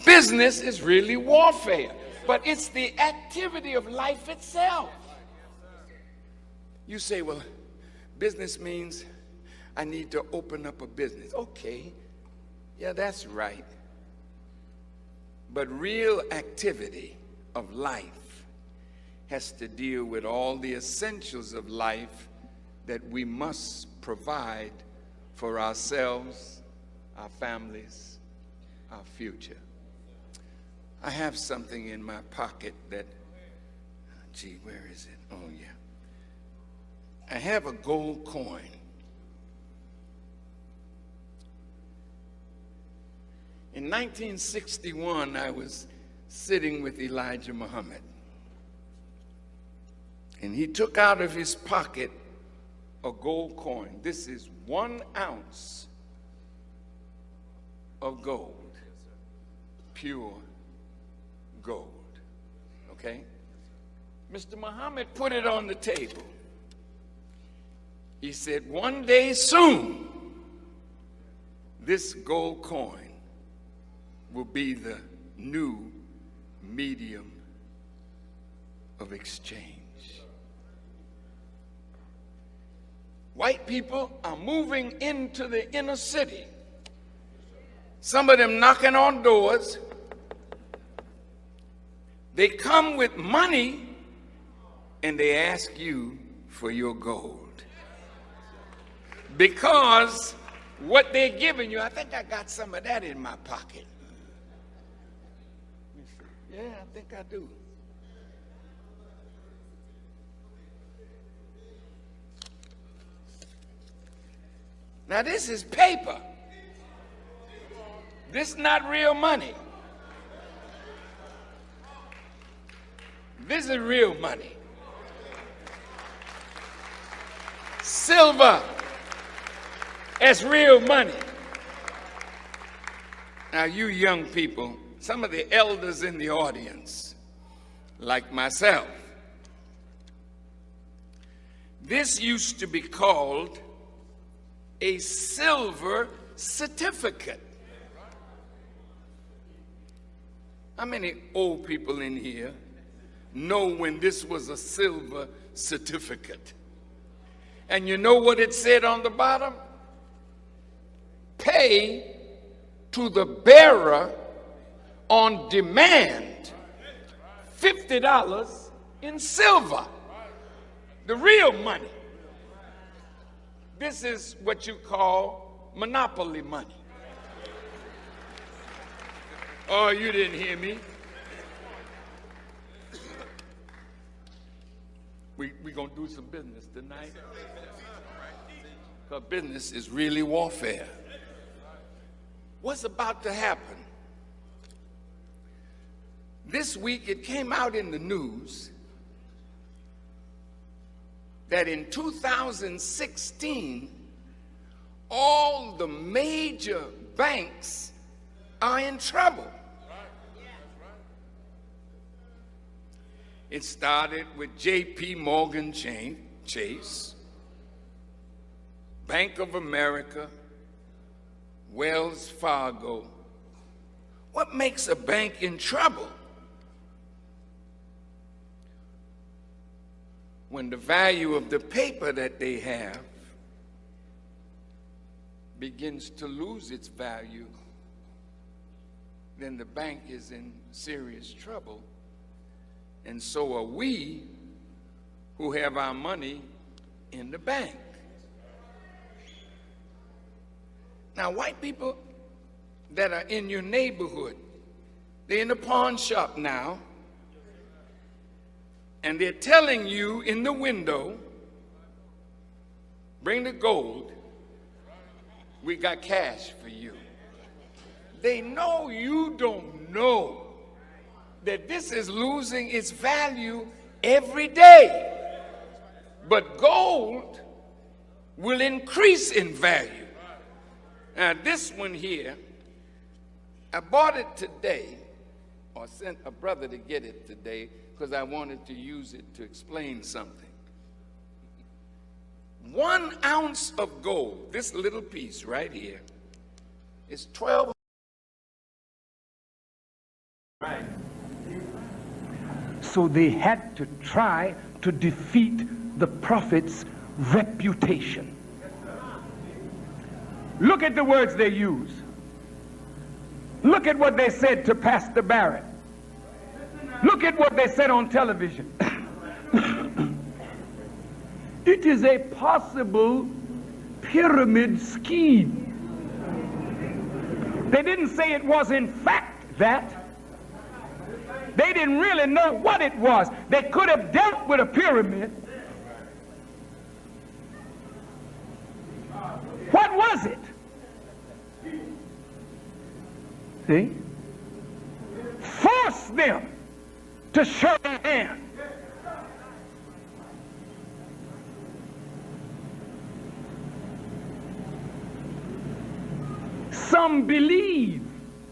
business is really warfare, but it's the activity of life itself. You say, well, business means I need to open up a business. Okay, yeah, that's right. But real activity of life has to deal with all the essentials of life that we must provide for ourselves, our families, our future. I have something in my pocket that, gee, where is it? Oh, yeah. I have a gold coin. In 1961, I was sitting with Elijah Muhammad, and he took out of his pocket a gold coin. This is 1 ounce of gold, pure gold, okay? Mr. Muhammad put it on the table. He said, one day soon, this gold coin will be the new medium of exchange. White people are moving into the inner city. Some of them knocking on doors. They come with money and they ask you for your gold. Because what they're giving you, I think I got some of that in my pocket. Yeah, I think I do. Now this is paper. This is not real money. This is real money. Silver as real money. Now you young people, some of the elders in the audience, like myself, this used to be called a silver certificate. How many old people in here know when this was a silver certificate? And you know what it said on the bottom? Pay to the bearer on demand $50 in silver, the real money. This is what you call monopoly money. Oh, you didn't hear me. We're going to do some business tonight. Because business is really warfare. What's about to happen? This week it came out in the news that in 2016, all the major banks are in trouble. It started with J.P. Morgan Chase, Bank of America, Wells Fargo. What makes a bank in trouble? When the value of the paper that they have begins to lose its value, then the bank is in serious trouble. And so are we who have our money in the bank. Now, white people that are in your neighborhood, they're in the pawn shop now, and they're telling you in the window, bring the gold, we got cash for you. They know you don't know that this is losing its value every day. But gold will increase in value. Now this one here, I bought it today, or sent a brother to get it today, because I wanted to use it to explain something. 1 ounce of gold, this little piece right here, is 12 So they had to try to defeat the prophet's reputation. Look at the words they use. Look at what they said to Pastor Barrett. Look at what they said on television. It is a possible pyramid scheme. They didn't say it was in fact that. They didn't really know what it was. They could have dealt with a pyramid. What was it? See? Force them to show their hand. Some believe,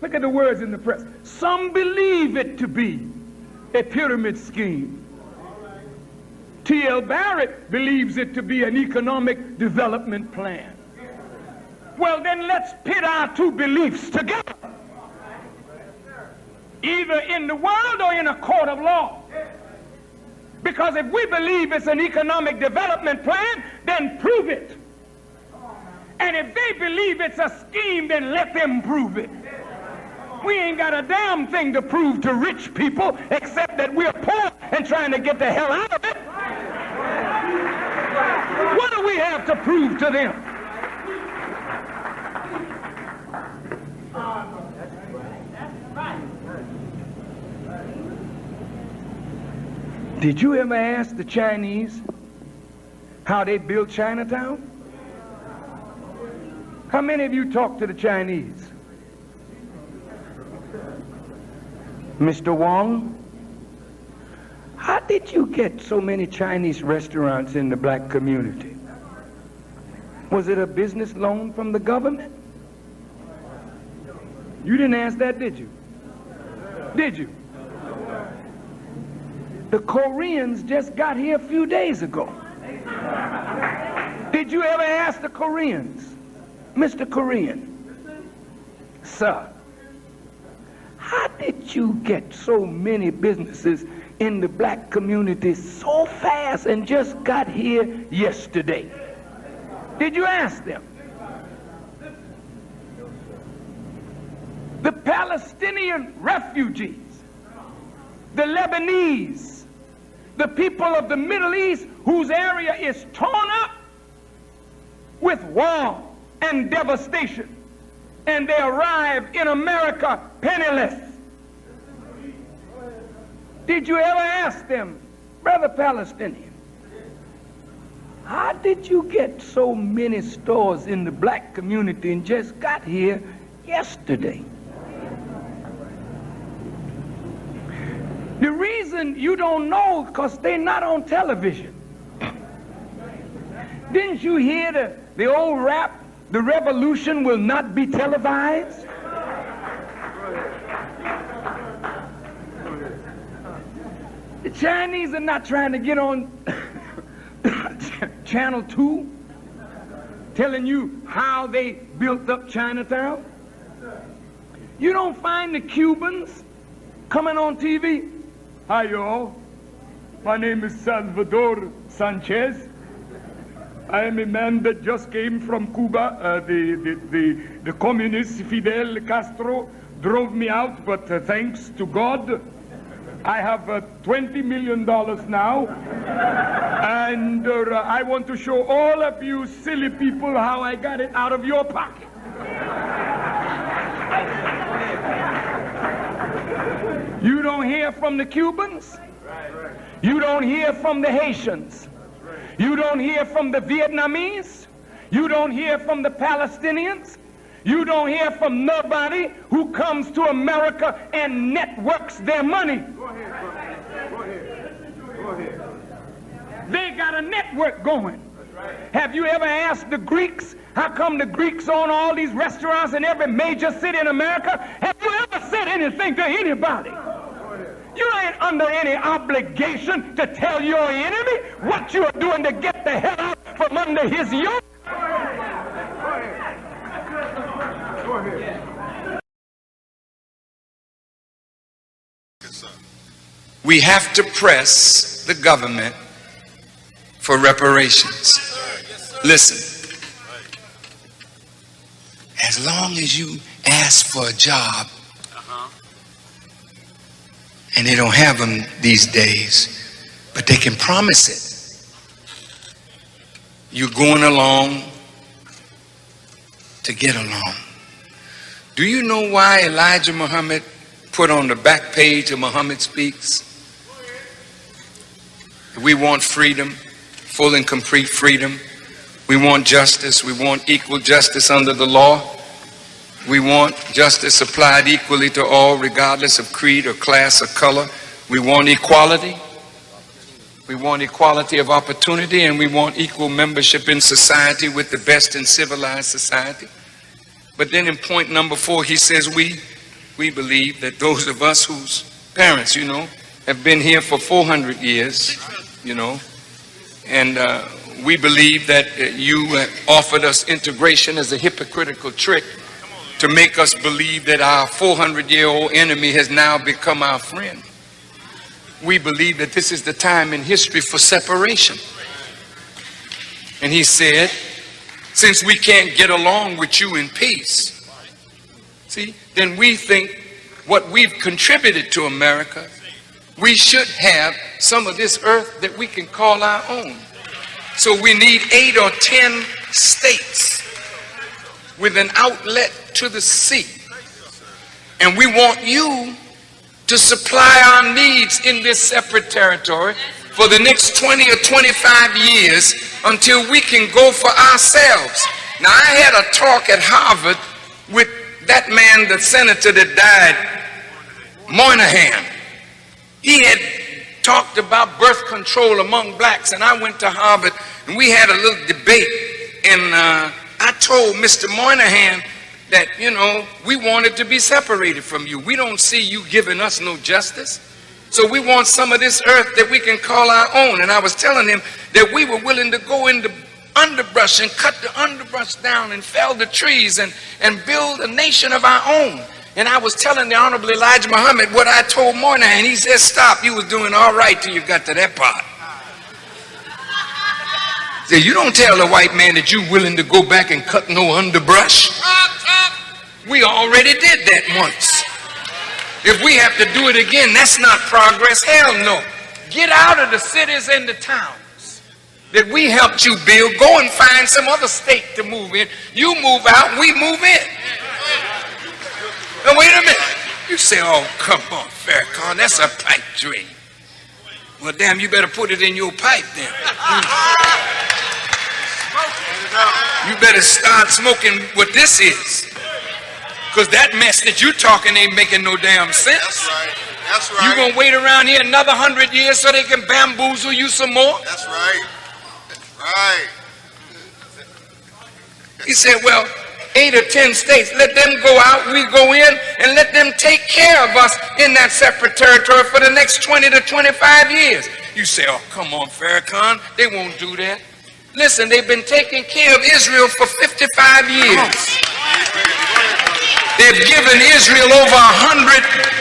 look at the words in the press, some believe it to be a pyramid scheme. T.L. Barrett believes it to be an economic development plan. Well, then let's pit our two beliefs together, either in the world or in a court of law. Because if we believe it's an economic development plan, then prove it. And if they believe it's a scheme, then let them prove it. We ain't got a damn thing to prove to rich people except that we're poor and trying to get the hell out of it. What do we have to prove to them? Did you ever ask the Chinese how they built Chinatown? How many of you talk to the Chinese? Mr. Wong, how did you get so many Chinese restaurants in the black community? Was it a business loan from the government? You didn't ask that, did you? Did you? The Koreans just got here a few days ago. Did you ever ask the Koreans, Mr. Korean, sir, how did you get so many businesses in the black community so fast and just got here yesterday? Did you ask them? The Palestinian refugees, the Lebanese, the people of the Middle East whose area is torn up with war and devastation, and they arrive in America penniless. Did you ever ask them, brother Palestinian, how did you get so many stores in the black community and just got here yesterday? The reason you don't know is because they're not on television. Didn't you hear the old rap, the revolution will not be televised? The Chinese are not trying to get on Channel 2 telling you how they built up Chinatown. You don't find the Cubans coming on TV. Hi, y'all. My name is Salvador Sanchez. I am a man that just came from Cuba. The communist Fidel Castro drove me out, but thanks to God, I have $20 million now. And I want to show all of you silly people how I got it out of your pocket. You don't hear from the Cubans. You don't hear from the Haitians. You don't hear from the Vietnamese. You don't hear from the Palestinians. You don't hear from nobody who comes to America and networks their money. Go ahead. They got a network going. Have you ever asked the Greeks, how come the Greeks own all these restaurants in every major city in America? Have you ever said anything to anybody? You ain't under any obligation to tell your enemy what you are doing to get the hell out from under his yoke. Go ahead. we have to press the government for reparations. Listen, as long as you ask for a job, and they don't have them these days, but they can promise it, you're going along to get along. Do you know why Elijah Muhammad put on the back page of Muhammad Speaks? We want freedom, full and complete freedom. We want justice. We want equal justice under the law. We want justice applied equally to all, regardless of creed or class or color. We want equality. We want equality of opportunity, and we want equal membership in society with the best in civilized society. But then in point number 4, he says we believe that those of us whose parents, have been here for 400 years, and we believe that you offered us integration as a hypocritical trick to make us believe that our 400-year-old enemy has now become our friend. We believe that this is the time in history for separation. And he said, since we can't get along with you in peace, see, then we think what we've contributed to America, we should have some of this earth that we can call our own. So we need 8 or 10 states with an outlet to the sea. And we want you to supply our needs in this separate territory for the next 20 or 25 years until we can go for ourselves. Now, I had a talk at Harvard with that man, the senator that died, Moynihan. He had talked about birth control among blacks, and I went to Harvard and we had a little debate, and I told Mr. Moynihan that, we wanted to be separated from you. We don't see you giving us no justice. So we want some of this earth that we can call our own. And I was telling him that we were willing to go into underbrush and cut the underbrush down and fell the trees and build a nation of our own. And I was telling the Honorable Elijah Muhammad what I told Moynihan. He said, stop, you was doing all right till you got to that part. Say, you don't tell a white man that you're willing to go back and cut no underbrush. We already did that once. If we have to do it again, that's not progress. Hell no. Get out of the cities and the towns that we helped you build. Go and find some other state to move in. You move out, we move in. Now wait a minute. You say, oh, come on, Farrakhan, that's a pipe dream. Well, damn, you better put it in your pipe then. You better start smoking what this is. Because that mess that you're talking ain't making no damn sense. That's right. That's right. You gonna wait around here another 100 years so they can bamboozle you some more? That's right. Right. He said, well, 8 or 10 states, let them go out, we go in, and let them take care of us in that separate territory for the next 20 to 25 years. You say, oh, come on, Farrakhan, they won't do that. Listen, they've been taking care of Israel for 55 years. They've given Israel over 100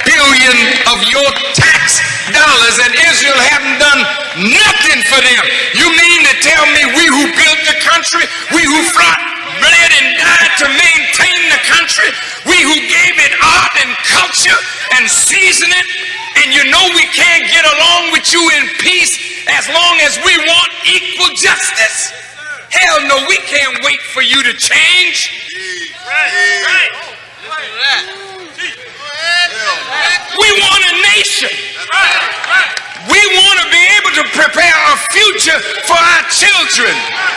billion of your tax dollars, and Israel haven't done nothing for them. You mean to tell me we who built the country, we who bled and died to maintain the country, we who gave it art and culture and season it, and we can't get along with you in peace as long as we want equal justice? Hell no, we can't wait for you to change. Right. We want a nation. We want to be able to prepare a future for our children.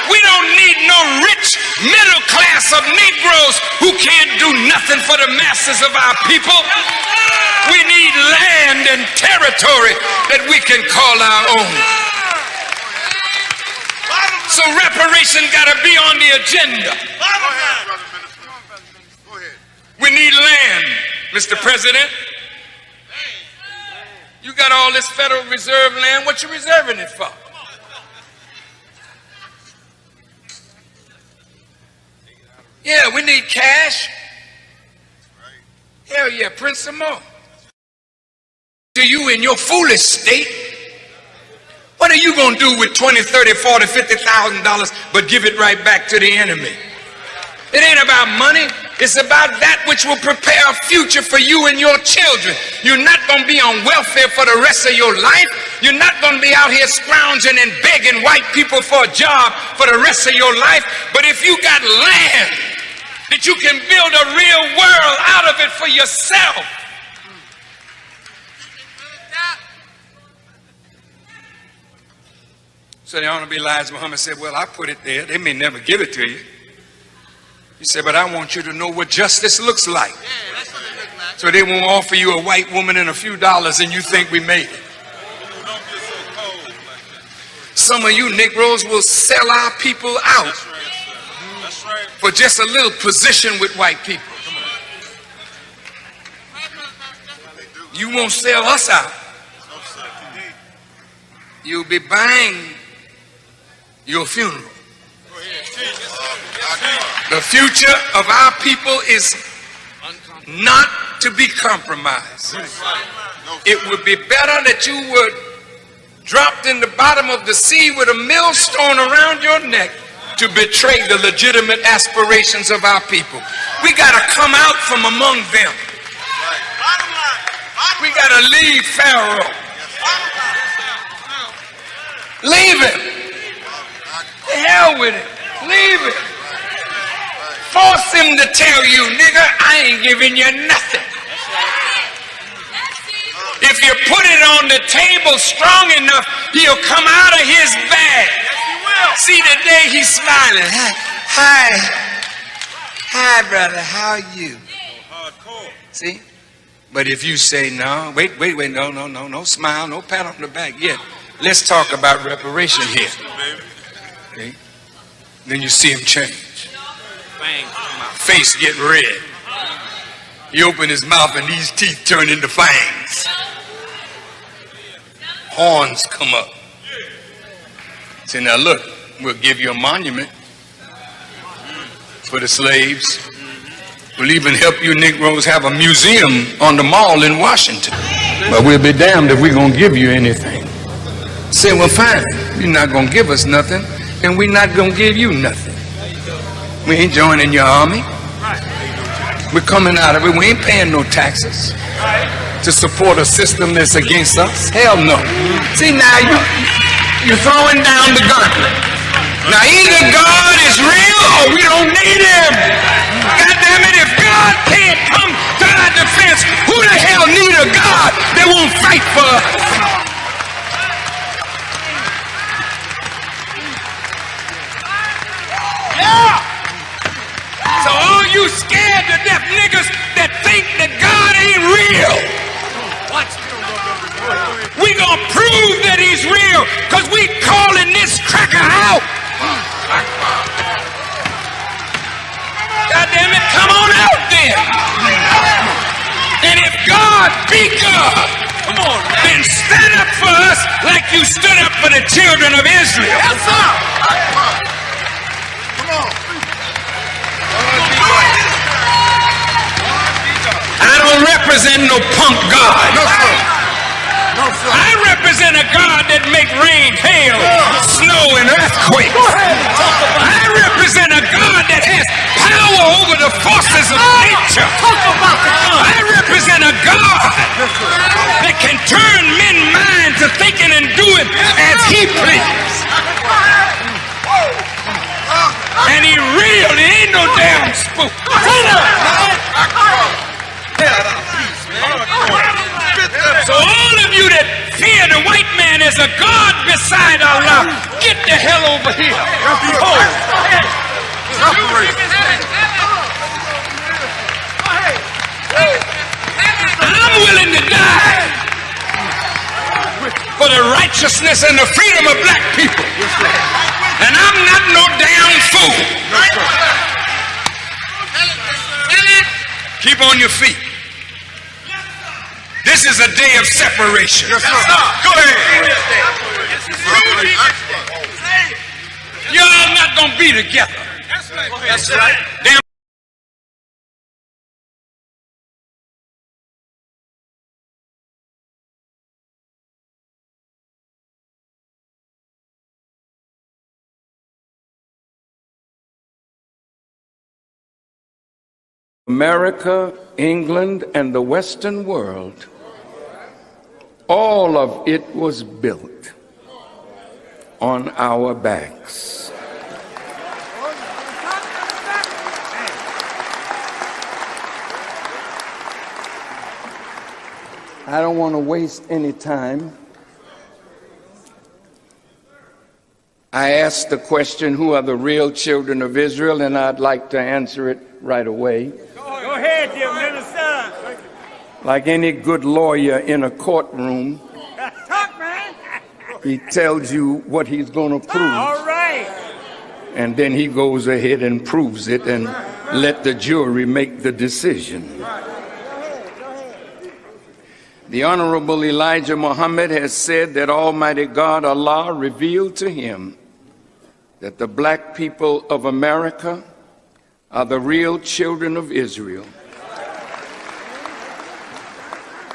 We don't need no rich middle class of Negroes who can't do nothing for the masses of our people. We need land and territory that we can call our own. So reparation got to be on the agenda. We need land, Mr. President. You got all this Federal Reserve land. What you reserving it for? Yeah, we need cash. Hell yeah, print some more. to you in your foolish state. What are you going to do with $20, $30, $40, $50,000 but give it right back to the enemy? It ain't about money. It's about that which will prepare a future for you and your children. You're not going to be on welfare for the rest of your life. You're not going to be out here scrounging and begging white people for a job for the rest of your life. But if you got land that you can build a real world out of it for yourself. So the Honorable Elijah Muhammad said, well, I put it there. They may never give it to you. He said, but I want you to know what justice looks like. Yeah, that's what it looks like. So they won't offer you a white woman and a few dollars and you think we made it. Don't get so cold like that. Some of you Negroes will sell our people out That's right, sir. That's right. for just a little position with white people. You won't sell us out. No, sir. Indeed. You'll be buying your funeral. Go ahead. Jesus. The future of our people is not to be compromised. It would be better that you were dropped in the bottom of the sea with a millstone around your neck to betray the legitimate aspirations of our people. We got to come out from among them. We got to leave Pharaoh. Leave him. The hell with him. Leave him. Force him to tell you, nigga, I ain't giving you nothing. If you put it on the table strong enough, he'll come out of his bag. See, today he's smiling. Hi, brother, how are you? See? But if you say, no, wait, no smile, no pat on the back yet. Let's talk about reparation here. Okay? Then you see him change. Face get red. He opened his mouth and these teeth turn into fangs. Horns come up. Say, now look, we'll give you a monument for the slaves. We'll even help you Negroes have a museum on the mall in Washington. But we'll be damned if we're going to give you anything. Say, well, fine. You're not going to give us nothing, and we're not going to give you nothing. We ain't joining your army. We're coming out of it. We ain't paying no taxes to support a system that's against us. Hell no. See, now you're throwing down the gauntlet. Now either God is real or we don't need him. God damn it, if God can't come to our defense, who the hell need a God that won't fight for us? So all you scared to death niggas that think that God ain't real, we gonna prove that he's real, cause we calling this cracker out. God damn it, come on out then. And if God be God, then stand up for us like you stood up for the children of Israel. Yes, sir. Come on. I don't represent no punk God. No, sir. No, sir. I represent a God that make rain, hail, snow, and earthquakes. I represent a God that has power over the forces of nature. I represent a God that can turn men's minds to thinking and doing as he pleases. And he real, he ain't no damn spook. So all of you that fear the white man as a God beside Allah, get the hell over here. I'm willing to die for the righteousness and the freedom of black people. And I'm not no damn fool. Keep on your feet. This is a day of separation. Yes, go ahead. Y'all not gonna be together. That's right. Damn America, England, and the Western world, all of it was built on our backs. I don't want to waste any time. I asked the question, who are the real children of Israel? And I'd like to answer it right away. Go ahead, dear minister. Like any good lawyer in a courtroom, Talk, man. he tells you what he's going to prove. All right. And then he goes ahead and proves it and let the jury make the decision. The Honorable Elijah Muhammad has said that Almighty God, Allah, revealed to him that the black people of America are the real children of Israel.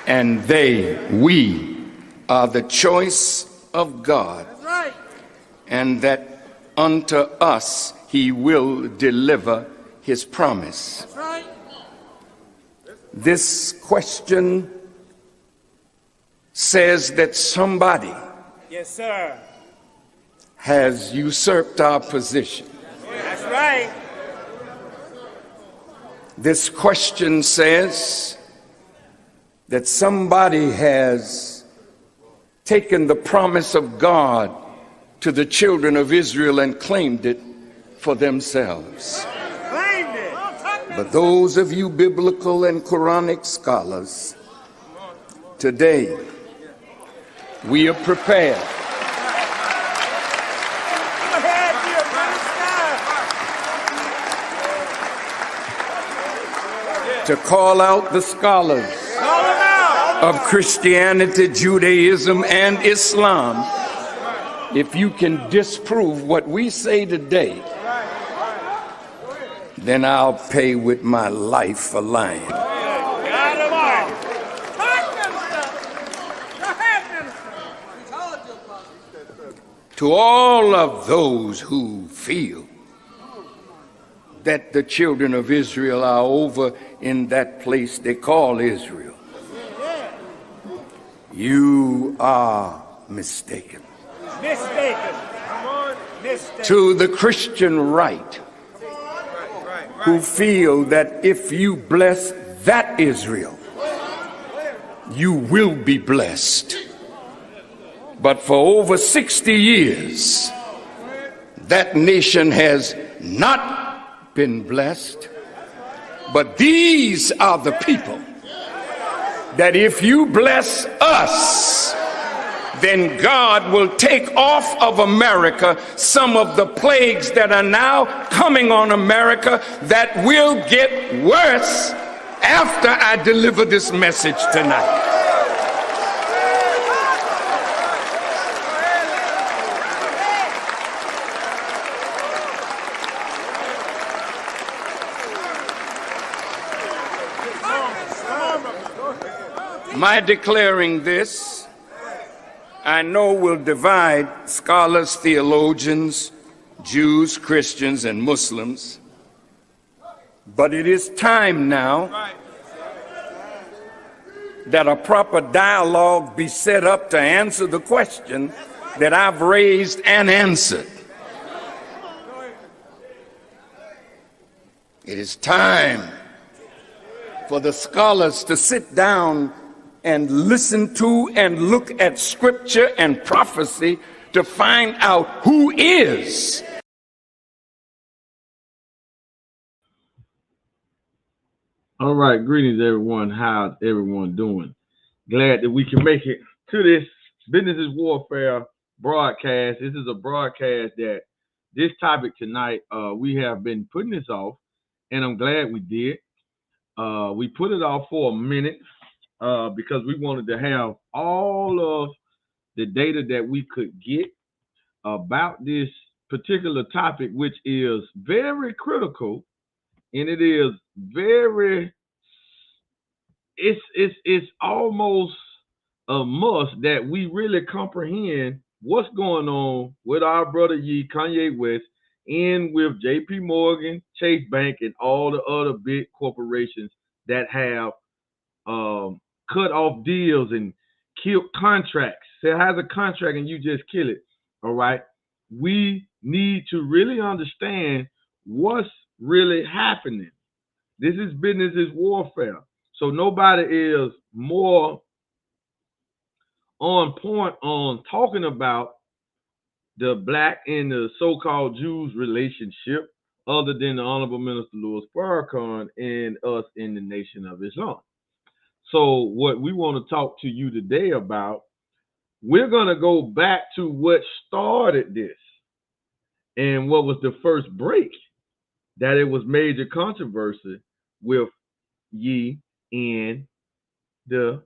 And we are the choice of God. That's right. And that unto us he will deliver his promise. That's right. This question says that somebody Yes, sir. has usurped our position. That's right. This question says that somebody has taken the promise of God to the children of Israel and claimed it for themselves. Claimed it. But those of you biblical and Quranic scholars, today we are prepared Go ahead, dear minister. to call out the scholars Call them out. of Christianity, Judaism, and Islam. If you can disprove what we say today, then I'll pay with my life for lying. Got them all. Talk, minister. Go ahead, minister. To all of those who feel that the children of Israel are over in that place they call Israel, you are mistaken. Mistaken. Mistaken. To the Christian right, who feel that if you bless that Israel, you will be blessed. But for over 60 years, that nation has not been blessed. But these are the people that if you bless us, then God will take off of America some of the plagues that are now coming on America that will get worse after I deliver this message tonight. My declaring this, I know, will divide scholars, theologians, Jews, Christians, and Muslims. But it is time now that a proper dialogue be set up to answer the question that I've raised and answered. It is time for the scholars to sit down and listen to and look at scripture and prophecy to find out who is. All right, greetings everyone. How's everyone doing? Glad that we can make it to this Business is Warfare broadcast. This is a broadcast that this topic tonight, we have been putting this off, and I'm glad we did. We put it off for a minute because we wanted to have all of the data that we could get about this particular topic, which is very critical, and it is very, it's almost a must that we really comprehend what's going on with our brother Kanye West in with J.P. Morgan, Chase Bank, and all the other big corporations that have cut off deals and killed contracts. So it has a contract and you just kill it. All right. We need to really understand what's really happening. This is business is warfare. So nobody is more on point on talking about the black and the so-called Jews relationship other than the Honorable Minister Louis Farrakhan and us in the Nation of Islam. So what we want to talk to you today about, we're going to go back to what started this and what was the first break, that it was major controversy with ye and the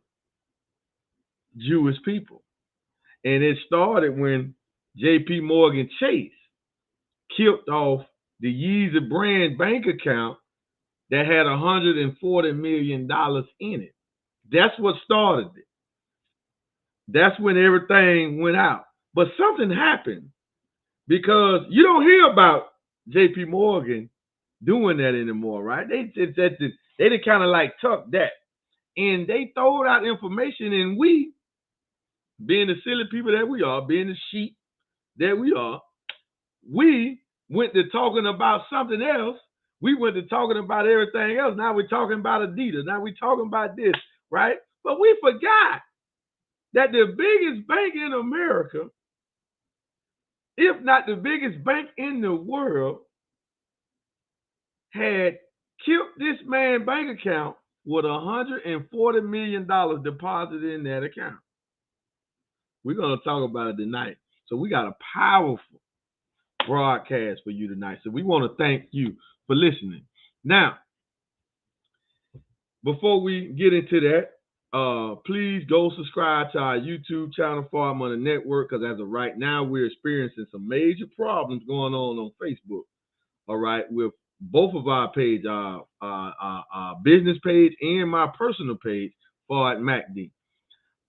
Jewish people. And it started when J.P. Morgan Chase killed off the Yeezy brand bank account that had $140 million in it. That's what started it. That's when everything went out. But something happened because you don't hear about J.P. Morgan doing that anymore, right? They kind of like tucked that. And they throwed out information, and we, being the silly people that we are, being the sheep that we are, we went to talking about something else. We went to talking about everything else. Now we're talking about Adidas. Now we're talking about this, right? But we forgot that the biggest bank in America, if not the biggest bank in the world, had killed this man's bank account with $140 million deposited in that account. We're going to talk about it tonight. So we got a powerful broadcast for you tonight. So we want to thank you for listening. Now, before we get into that, please go subscribe to our YouTube channel, Far Money Network, because as of right now, we're experiencing some major problems going on Facebook. All right, with both of our pages, our business page and my personal page, Fard Mahdi.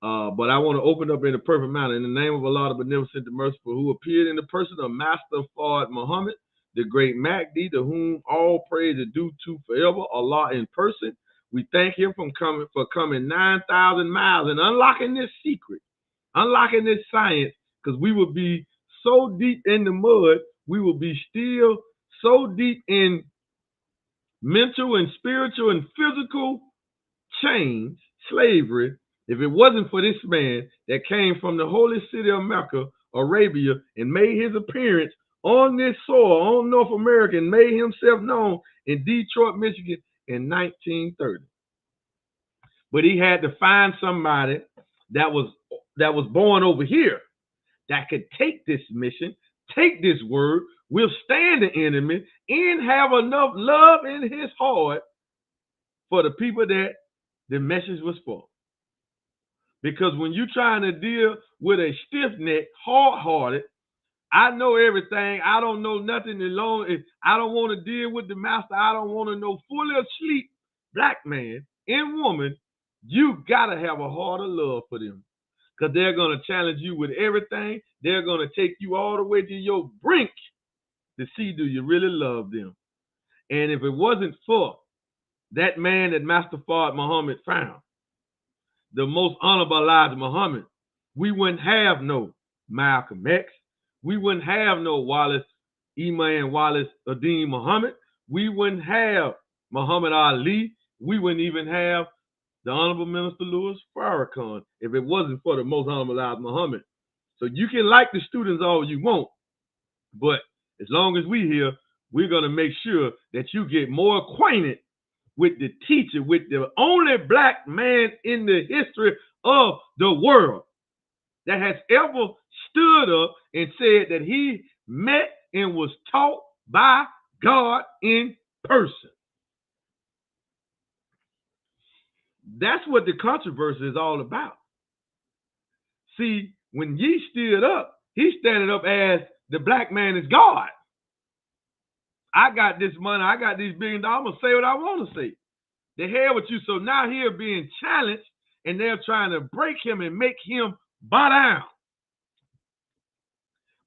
But I want to open up in a perfect manner. In the name of Allah, the Beneficent, the Merciful, who appeared in the person of Master Fard Muhammad, the great Mahdi, to whom all praise is due to forever, Allah in person. We thank him for coming 9,000 miles and unlocking this secret, unlocking this science, because we will be so deep in the mud, we will be still so deep in mental and spiritual and physical chains, slavery, if it wasn't for this man that came from the holy city of Mecca, Arabia, and made his appearance on this soil, on North America, and made himself known in Detroit, Michigan in 1930. But he had to find somebody that was born over here that could take this mission, take this word, withstand the enemy, and have enough love in his heart for the people that the message was for. Because when you're trying to deal with a stiff-necked, hard-hearted, I know everything, I don't know nothing alone, I don't want to deal with the master, I don't want to know, fully asleep black man and woman, you got to have a heart of love for them. Because they're going to challenge you with everything. They're going to take you all the way to your brink to see, do you really love them? And if it wasn't for that man that Master Fard Muhammad found, the most honorable Elijah Muhammad, we wouldn't have no Malcolm X. We wouldn't have no Imam Wallace Adim Muhammad. We wouldn't have Muhammad Ali. We wouldn't even have the Honorable Minister Louis Farrakhan if it wasn't for the most honorable Elijah Muhammad. So you can like the students all you want, but as long as we're here, we're going to make sure that you get more acquainted with the teacher, with the only black man in the history of the world that has ever stood up and said that he met and was taught by God in person. That's what the controversy is all about. See, when ye stood up, he's standing up as the black man is God. I got this money, I got these $1 billion, I'm going to say what I want to say. The hell with you. So now he's being challenged, and they're trying to break him and make him bow down.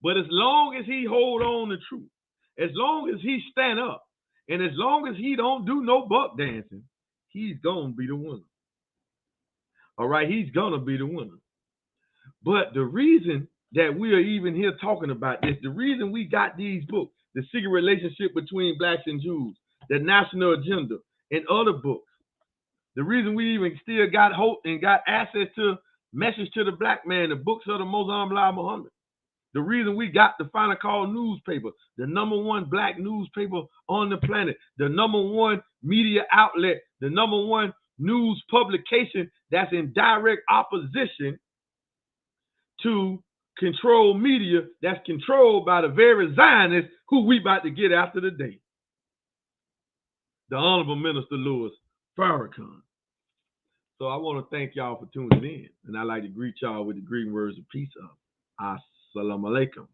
But as long as he hold on to truth, As long as he stand up and as long as he don't do no buck dancing, he's going to be the winner. All right, he's going to be the winner. But the reason that we are even here talking about this, the reason we got these books, The Secret Relationship Between Blacks and Jews, The National Agenda, and other books, the reason we even still got hope and got access to Message to the Black Man, the books of the Mosam Bilal Muhammad, the reason we got the Final Call newspaper, the #1 black newspaper on the planet, the #1 media outlet, the #1 news publication that's in direct opposition to control media that's controlled by the very Zionists who we about to get after today. The Honorable Minister Louis Farrakhan. So I want to thank y'all for tuning in. And I'd like to greet y'all with the greeting words of peace of Assalamu alaikum.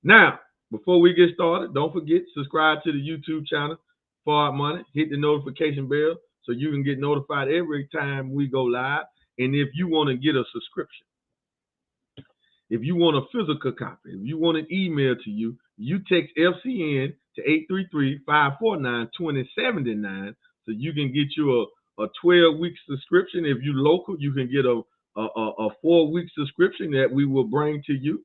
Now, before we get started, don't forget, subscribe to the YouTube channel, Fard Money. Hit the notification bell so you can get notified every time we go live. And if you want to get a subscription, if you want a physical copy, if you want an email to you, you text FCN to 833-549-2079 so you can get you a 12-week subscription. If you're local, you can get a 4-week subscription that we will bring to you.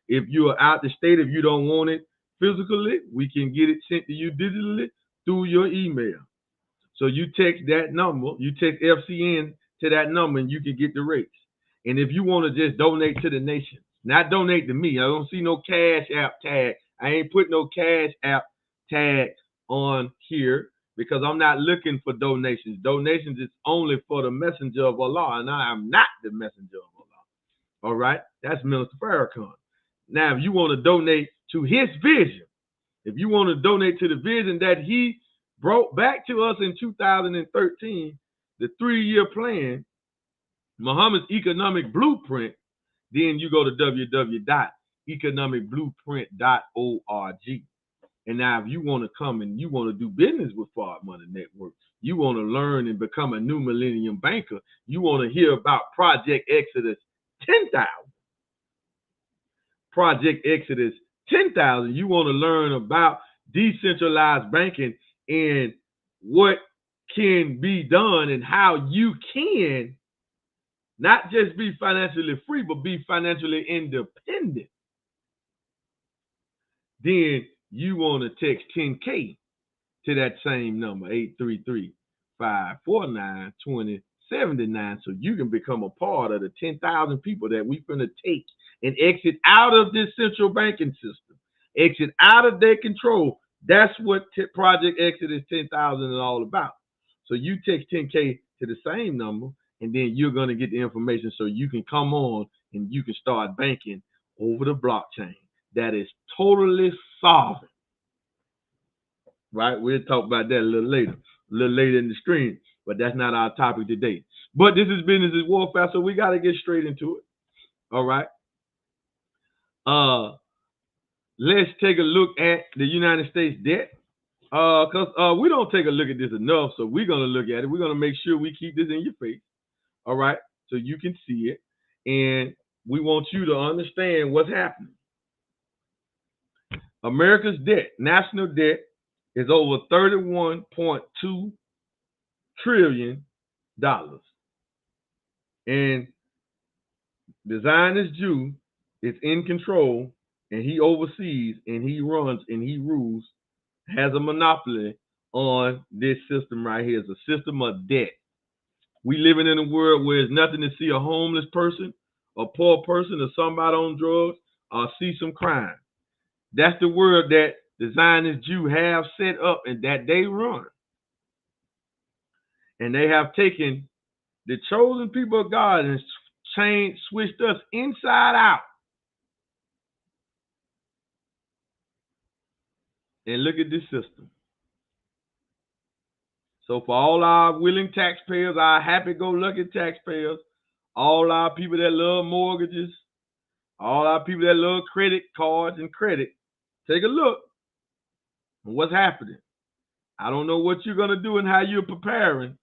If you are out the state, if you don't want it physically, we can get it sent to you digitally through your email. So you text that number, you text FCN to that number, and you can get the rates. And if you want to just donate to the nation, not donate to me. I don't see no Cash App tag. I ain't put no Cash App tag on here because I'm not looking for donations. Donations is only for the messenger of Allah, and I am not the messenger of Allah. All right? That's Minister Farrakhan. Now, if you want to donate to his vision, if you want to donate to the vision that he brought back to us in 2013, the 3-year plan, Muhammad's economic blueprint, then you go to www.economicblueprint.org. And now if you want to come and you want to do business with Fard Money Network, you want to learn and become a new Millennium banker, you want to hear about Project Exodus 10,000. Project Exodus 10,000. You want to learn about decentralized banking and what can be done and how you can not just be financially free, but be financially independent. Then you want to text 10K to that same number, 833-549-2079, so you can become a part of the 10,000 people that we're going to take and exit out of this central banking system, exit out of their control. That's what Project Exodus 10,000 is all about. So you text 10K to the same number, and then you're going to get the information so you can come on and you can start banking over the blockchain. That is totally solvent. Right? We'll talk about that a little later in the stream, but that's not our topic today. But this is Business is Warfare, so we got to get straight into it. All right? Let's take a look at the United States debt. Because we don't take a look at this enough, so we're going to look at it. We're going to make sure we keep this in your face. All right, so you can see it, and we want you to understand what's happening. America's debt, national debt, is over $31.2 trillion. And the Zionist Jew is in control, and he oversees, and he runs, and he rules, has a monopoly on this system right here. It's a system of debt. We living in a world where there's nothing to see a homeless person, a poor person, or somebody on drugs, or see some crime. That's the world that the Zionist Jew have set up and that they run. And they have taken the chosen people of God and switched us inside out. And look at this system. So for all our willing taxpayers, our happy-go-lucky taxpayers, all our people that love mortgages, all our people that love credit cards and credit, take a look at what's happening. I don't know what you're going to do and how you're preparing,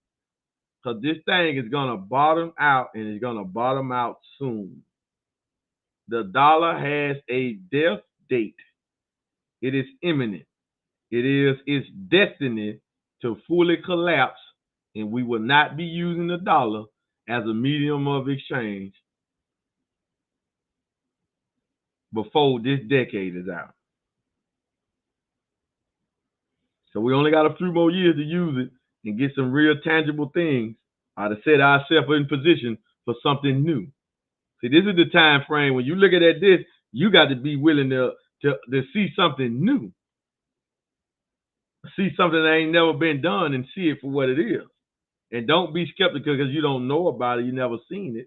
because this thing is going to bottom out, and it's going to bottom out soon. The dollar has a death date. It is imminent. It is its destiny to fully collapse, and we will not be using the dollar as a medium of exchange before this decade is out. So we only got a few more years to use it and get some real tangible things to set ourselves in position for something new. See, this is the time frame when you look at this, you got to be willing to see something new. See something that ain't never been done and see it for what it is. And don't be skeptical because you don't know about it, you never seen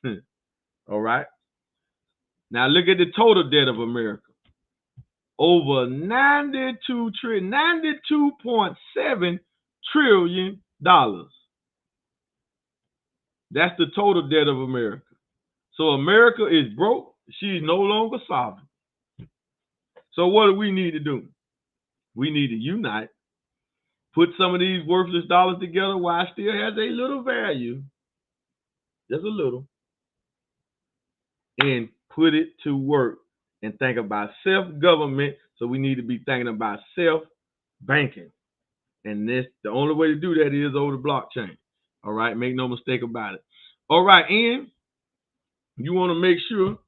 it. All right? Now look at the total debt of America. Over $92.7 trillion. That's the total debt of America. So America is broke. She's no longer sovereign. So what do we need to do? We need to unite. Put some of these worthless dollars together while it still has a little value. Just a little. And put it to work. And think about self-government. So we need to be thinking about self-banking. And this, the only way to do that is over the blockchain. All right, make no mistake about it. All right, and you want to make sure,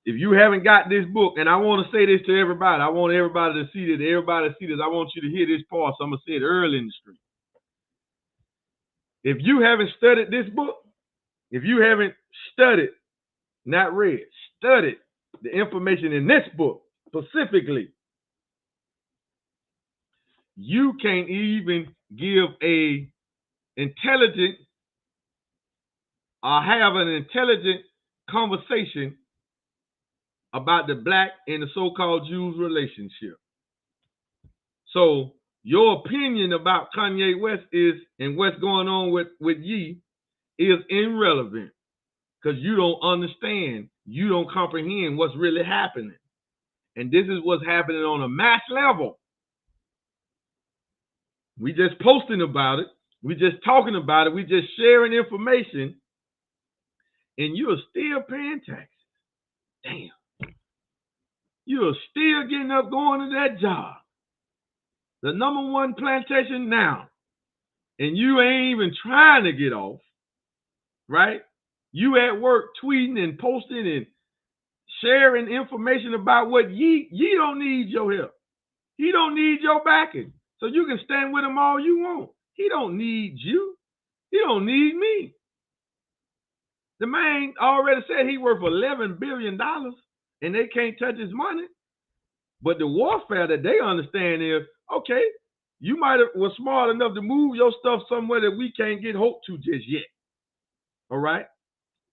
if you haven't got this book, and I want to say this to everybody, I want everybody to see this, I want you to hear this part, so I'm going to say it early in the street. If you haven't studied this book, if you haven't studied, not read, studied the information in this book specifically, you can't even give a intelligent or have an intelligent conversation about the black and the so-called Jews relationship. So your opinion about Kanye West is, and what's going on with Ye, is irrelevant because you don't understand, you don't comprehend what's really happening. And this is what's happening on a mass level. We just posting about it. We just talking about it. We just sharing information. And you're still paying taxes. Damn. You're still getting up going to that job. The #1 plantation now. And you ain't even trying to get off. Right? You at work tweeting and posting and sharing information about what Ye don't need your help. He don't need your backing. So you can stand with him all you want. He don't need you. He don't need me. The man already said he worth $11 billion and they can't touch his money. But the warfare that they understand is, okay, you might have was smart enough to move your stuff somewhere that we can't get hope to just yet. All right?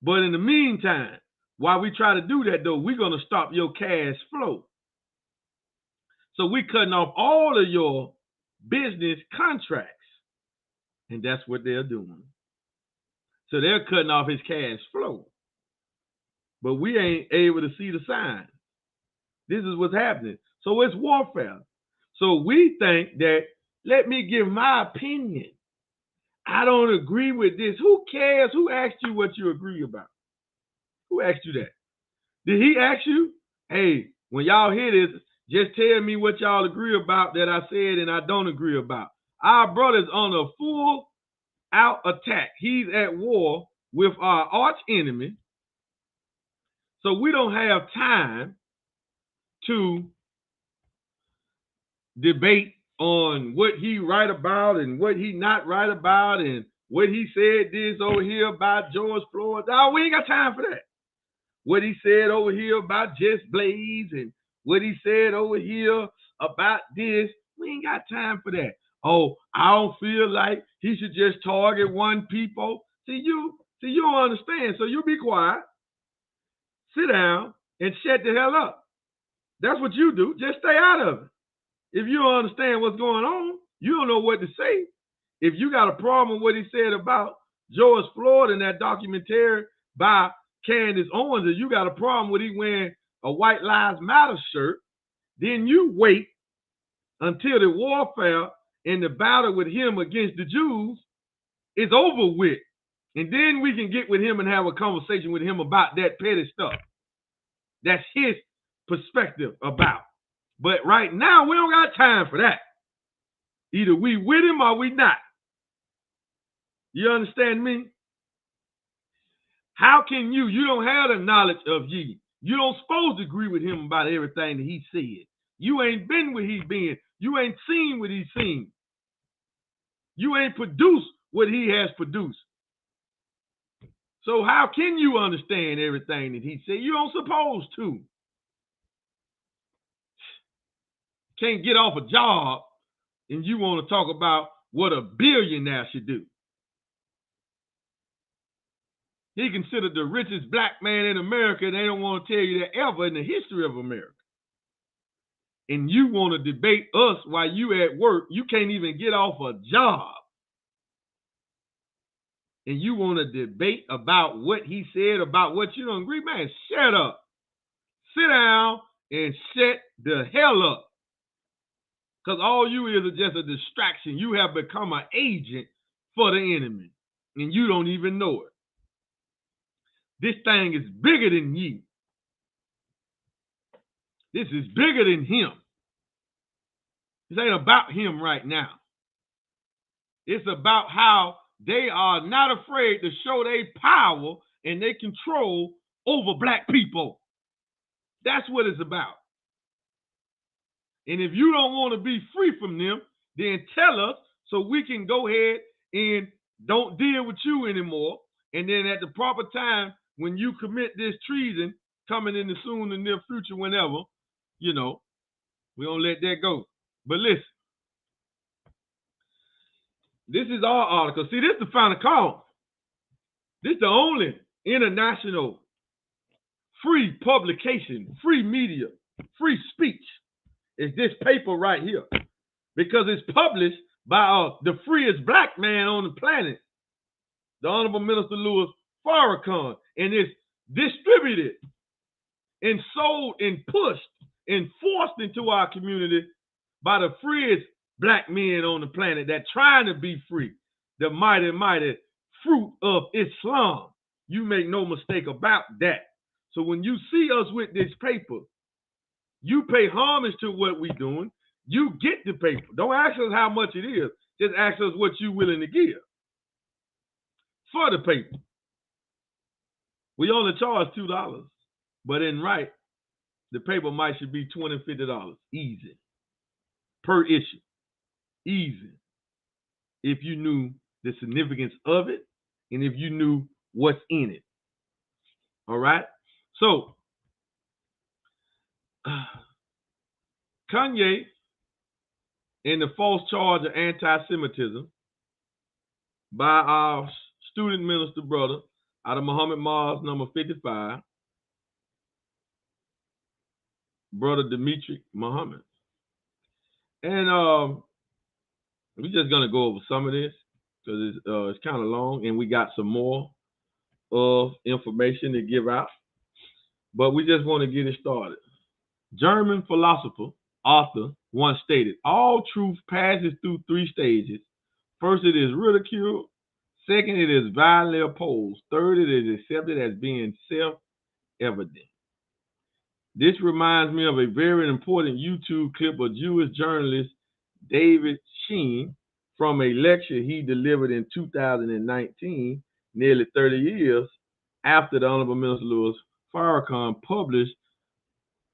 But in the meantime, while we try to do that, though, we're going to stop your cash flow. So we're cutting off all of your business contracts. And that's what they're doing. So they're cutting off his cash flow. But we ain't able to see the signs. This is what's happening. So it's warfare. So we think that, let me give my opinion. I don't agree with this. Who cares? Who asked you what you agree about? Who asked you that? Did he ask you? Hey, when y'all hear this, just tell me what y'all agree about that I said and I don't agree about. Our brother's on a full out attack. He's at war with our arch enemy. So we don't have time to debate on what he right about and what he not right about and what he said this over here about George Floyd. No, we ain't got time for that. What he said over here about Just Blaze and what he said over here about this, we ain't got time for that. Oh, I don't feel like he should just target one people. See, you don't understand. So you be quiet, sit down, and shut the hell up. That's what you do. Just stay out of it. If you don't understand what's going on, you don't know what to say. If you got a problem with what he said about George Floyd in that documentary by Candace Owens, and you got a problem with he wearing a White Lives Matter shirt, then you wait until the warfare and the battle with him against the Jews is over with. And then we can get with him and have a conversation with him about that petty stuff. That's his perspective about. But right now, we don't got time for that. Either we with him or we not. You understand me? How can you don't have the knowledge of ye. You don't supposed to agree with him about everything that he said. You ain't been where he's been. You ain't seen what he's seen. You ain't produced what he has produced. So how can you understand everything that he said? You don't supposed to. Can't get off a job and you want to talk about what a billionaire should do. He considered the richest black man in America, and they don't want to tell you that ever in the history of America. And you want to debate us while you at work. You can't even get off a job. And you want to debate about what he said, about what you don't agree, man, shut up. Sit down and shut the hell up. Because all you is just a distraction. You have become an agent for the enemy, and you don't even know it. This thing is bigger than you. This is bigger than him. This ain't about him right now. It's about how they are not afraid to show their power and their control over black people. That's what it's about. And if you don't want to be free from them, then tell us so we can go ahead and don't deal with you anymore. And then at the proper time, when you commit this treason coming in the soon and near future, whenever, you know, we don't let that go. But listen, this is our article. See, this is the final call. This is the only international free publication, free media, free speech. It's this paper right here. Because it's published by the freest black man on the planet, the Honorable Minister Louis Farrakhan, and it's distributed and sold and pushed and forced into our community by the freest black men on the planet that trying to be free, the mighty, mighty fruit of Islam. You make no mistake about that. So when you see us with this paper, you pay homage to what we're doing. You get the paper. Don't ask us how much it is. Just ask us what you're willing to give for the paper. We only charge $2, but in right, the paper might should be $20, $50 easy per issue. Easy. If you knew the significance of it and if you knew what's in it. All right? So, Kanye and the false charge of anti-Semitism by our student minister brother out of Muhammad Mars number 55, brother Dimitri Muhammad. And we're just going to go over some of this because it's kind of long and we got some more of information to give out. But we just want to get it started. German philosopher, author, once stated, all truth passes through three stages. First, it is ridiculed. Second, it is violently opposed. Third, it is accepted as being self-evident. This reminds me of a very important YouTube clip of Jewish journalist David Sheen from a lecture he delivered in 2019, nearly 30 years after the Honorable Minister Louis Farrakhan published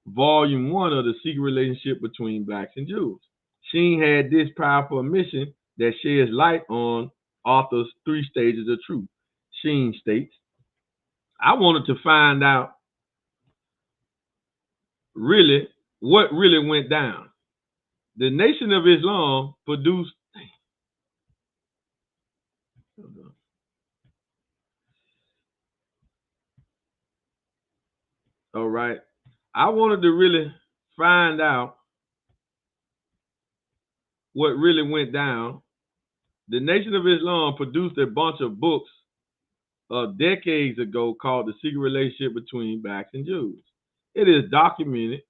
Volume 1 of The Secret Relationship Between Blacks and Jews. Sheen had this powerful mission that sheds light on author's three stages of truth. Sheen states, I wanted to find out really what really went down. The Nation of Islam produced all right. I wanted to really find out what really went down. The Nation of Islam produced a bunch of books decades ago called The Secret Relationship Between Blacks and Jews. It is documented.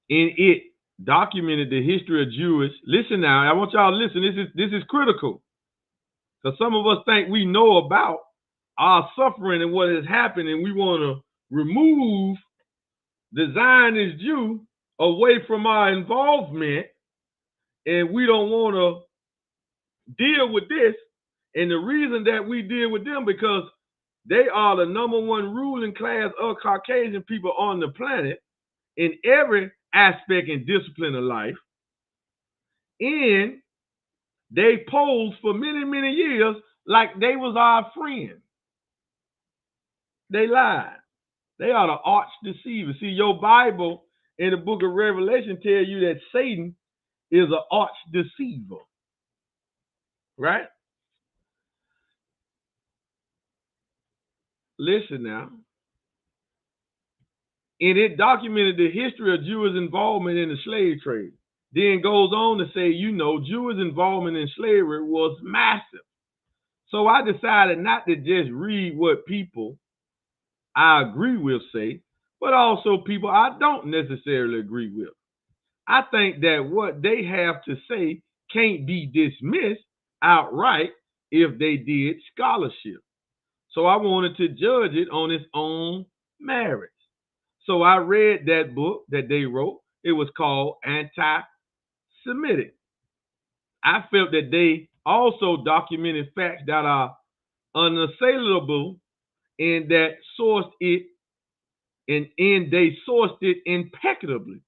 In it, documented the history of Jewish. Listen now, I want y'all to listen. This is critical. Because some of us think we know about our suffering and what has happened, and we want to remove the Zionist Jew away from our involvement, and we don't want to deal with this. And the reason that we deal with them because they are the #1 ruling class of Caucasian people on the planet in every aspect and discipline of life. And they posed for many, many years like they was our friend. They lied. They are the arch deceiver. See, your Bible in the book of Revelation tell you that Satan is an arch deceiver. Right? Listen now. And it documented the history of Jewish involvement in the slave trade. Then goes on to say, Jewish involvement in slavery was massive. So I decided not to just read what people I agree with say, but also people I don't necessarily agree with. I think that what they have to say can't be dismissed outright if they did scholarship. So I wanted to judge it on its own merits. So I read that book that they wrote. It was called Anti-Semitic. I felt that they also documented facts that are unassailable and that sourced it and they sourced it impeccably,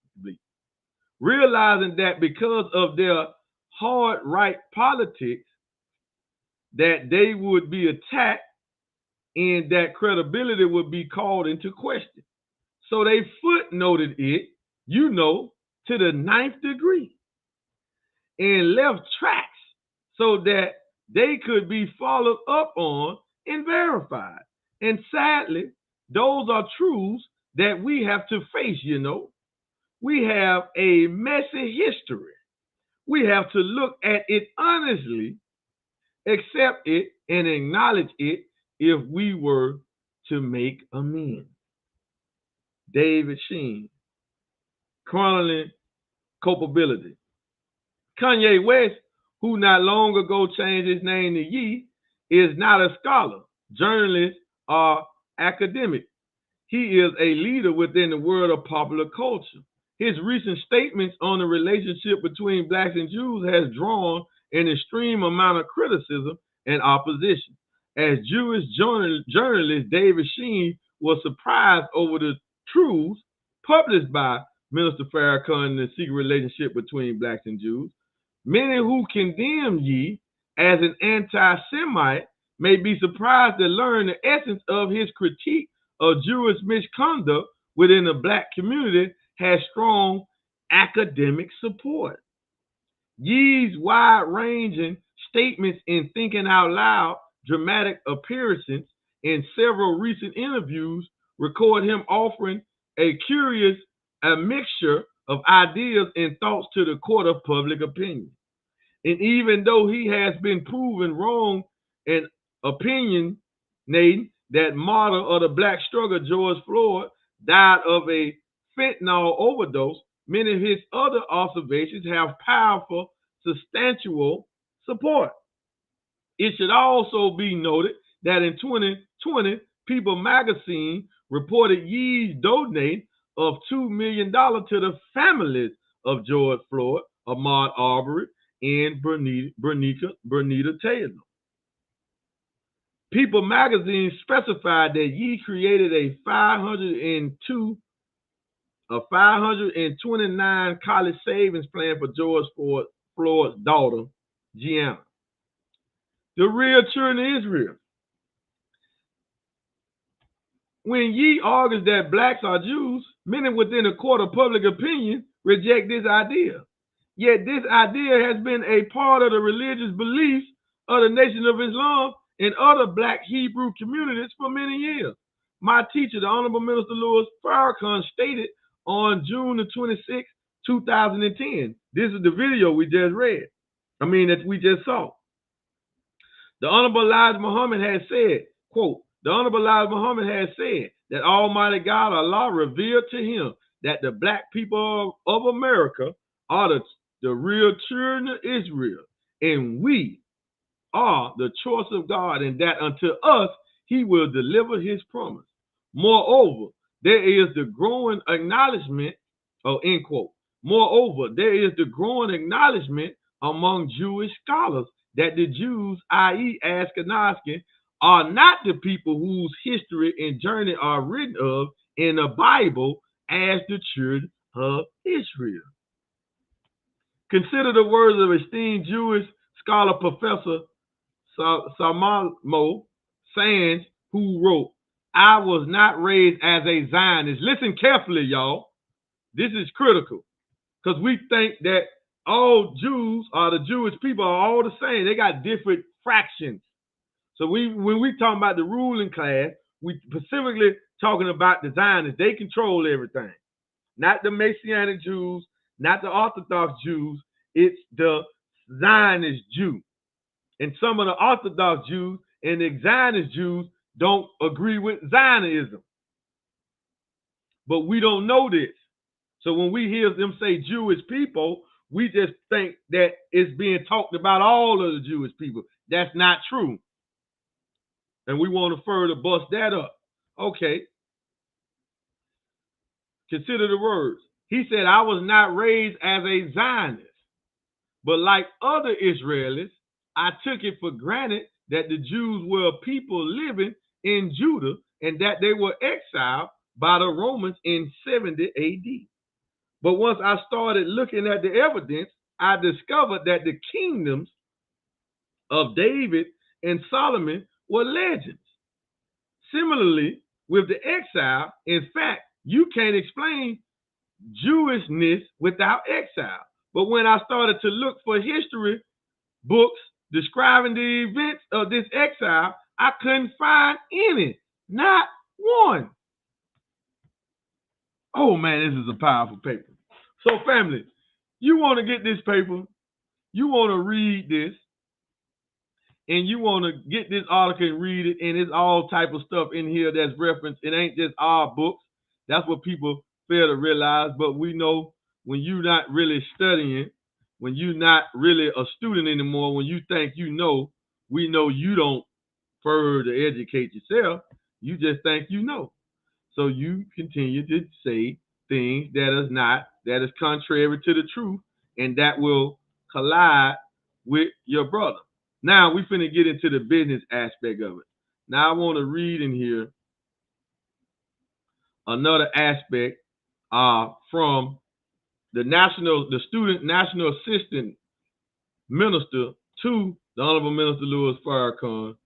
realizing that because of their hard right politics that they would be attacked and that credibility would be called into question. So they footnoted it, to the 9th degree and left tracks so that they could be followed up on and verified. And sadly, those are truths that we have to face, We have a messy history. We have to look at it honestly, accept it, and acknowledge it if we were to make amends. David Sheen, chronicling culpability. Kanye West, who not long ago changed his name to Ye, is not a scholar, journalist, or academic. He is a leader within the world of popular culture. His recent statements on the relationship between blacks and Jews has drawn an extreme amount of criticism and opposition. As Jewish journalist David Sheen was surprised over the truths published by Minister Farrakhan in the secret relationship between blacks and Jews. Many who condemn Ye as an anti-Semite may be surprised to learn the essence of his critique of Jewish misconduct within the black community has strong academic support. Ye's wide-ranging statements in Thinking Out Loud, dramatic appearances in several recent interviews record him offering a mixture of ideas and thoughts to the court of public opinion. And even though he has been proven wrong in opinionating that martyr of the black struggle, George Floyd, died of a fentanyl overdose, many of his other observations have powerful, substantial support. It should also be noted that in 2020, People magazine reported Ye's donate of $2 million to the families of George Floyd, Ahmaud Arbery, and Bernita Taylor. People magazine specified that Ye created a 529 college savings plan for George Floyd's daughter, Gianna. The real children of Israel. When Ye argues that blacks are Jews, many within the court of public opinion reject this idea. Yet this idea has been a part of the religious beliefs of the Nation of Islam and other black Hebrew communities for many years. My teacher, the Honorable Minister Louis Farrakhan, stated on June the 26th, 2010. This is the video we just read. That we just saw. The Honorable Elijah Muhammad has said, quote, the Honorable Elijah Muhammad has said that Almighty God, Allah, revealed to him that the black people of America are the real children of Israel, and we are the choice of God, and that unto us he will deliver his promise. Moreover, there is the growing acknowledgement End quote. Moreover, there is the growing acknowledgement among Jewish scholars that the Jews, i.e. Ashkenazi, are not the people whose history and journey are written of in the Bible as the children of Israel. Consider the words of esteemed Jewish scholar Professor Salmamo Sands, who wrote, "I was not raised as a Zionist." Listen carefully, y'all. This is critical because we think that all Jews or the Jewish people are all the same. They got different fractions. So when we talk about the ruling class, we specifically talking about the Zionists. They control everything. Not the Messianic Jews, not the Orthodox Jews. It's the Zionist Jew. And some of the Orthodox Jews and the Zionist Jews don't agree with Zionism. But we don't know this. So when we hear them say Jewish people, we just think that it's being talked about all of the Jewish people. That's not true. And we want to further bust that up. Okay. Consider the words. He said, "I was not raised as a Zionist, but like other Israelis, I took it for granted that the Jews were a people living in Judah and that they were exiled by the Romans in 70 AD. But once I started looking at the evidence, I discovered that the kingdoms of David and Solomon were legends. Similarly, with the exile, in fact, you can't explain Jewishness without exile. But when I started to look for history books describing the events of this exile, I couldn't find any, not one." Oh man, this is a powerful paper. So family, you want to get this paper, you want to read this, and you want to get this article and read it, and it's all type of stuff in here that's referenced. It ain't just our books. That's what people fail to realize. But we know when you're not really studying, when you're not really a student anymore, when you think you know, we know you don't further educate yourself. You just think you know. So you continue to say things that is contrary to the truth, and that will collide with your brother. Now we finna get into the business aspect of it. Now I want to read in here another aspect from the student national assistant minister to the Honorable Minister Louis Farrakhan,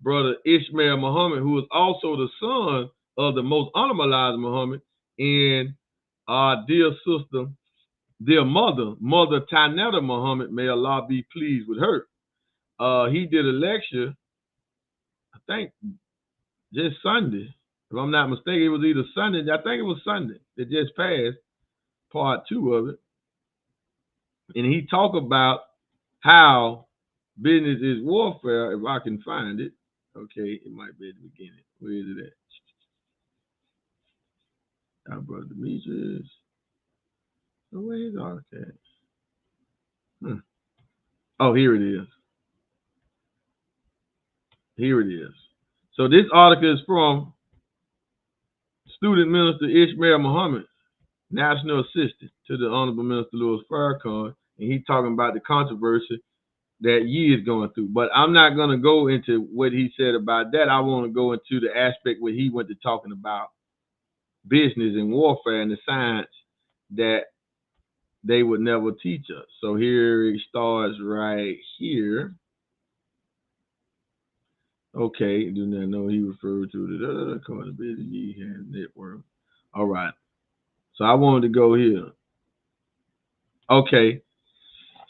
Brother Ishmael Muhammad, who is also the son of the most honorable Elijah Muhammad, and our dear sister, dear mother Tanetta Muhammad, may Allah be pleased with her. He did a lecture, I think just Sunday, if I'm not mistaken. It was either Sunday, I think it was Sunday that just passed, part 2 of it. And he talked about how business is warfare, if I can find it. Okay, it might be at the beginning. Where is it at? Our brother Demetrius. Oh, where is all that? Oh, here it is. Here it is. So this article is from Student Minister Ishmael Muhammad, National Assistant to the Honorable Minister Louis Farrakhan, and he's talking about the controversy that Ye is going through. But I'm not going to go into what he said about that. I want to go into the aspect where he went to talking about business and warfare and the science that they would never teach us. So here it starts right here. Okay, do not know he referred to the cause business Ye has network. All right. So I wanted to go here. Okay,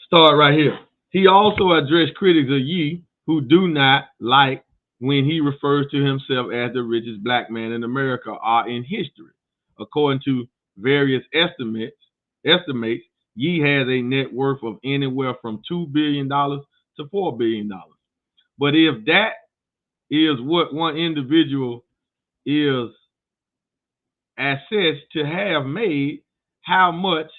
start right here. He also addressed critics of Ye who do not like when he refers to himself as the richest black man in America or in history. According to various estimates, Ye has a net worth of anywhere from $2 billion to $4 billion. But if that is what one individual is assessed to have made, how much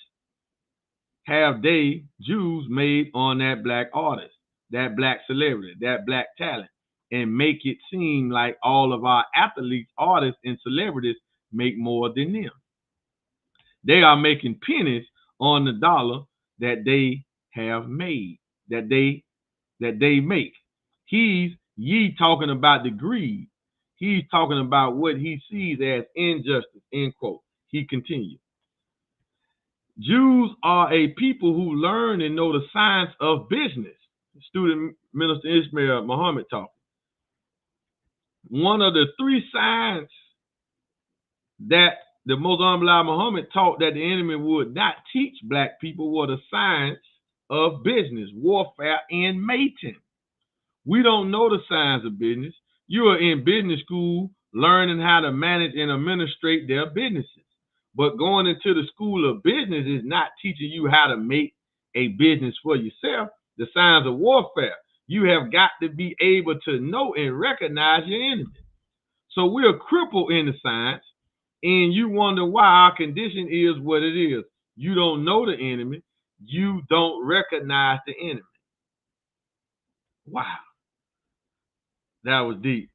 have they, Jews, made on that black artist, that black celebrity, that black talent, and make it seem like all of our athletes, artists, and celebrities make more than them? They are making pennies on the dollar that they have made, that they make. Ye talking about the greed. He's talking about what he sees as injustice, end quote. He continued. Jews are a people who learn and know the science of business. Student Minister Ishmael Muhammad talking. One of the three signs that the Most Honorable Muhammad taught that the enemy would not teach black people were the science of business, warfare, and mating. We don't know the science of business. You are in business school learning how to manage and administrate their businesses. But going into the school of business is not teaching you how to make a business for yourself. The signs of warfare. You have got to be able to know and recognize your enemy. So we're crippled in the science, and you wonder why our condition is what it is. You don't know the enemy. You don't recognize the enemy. Wow. That was deep.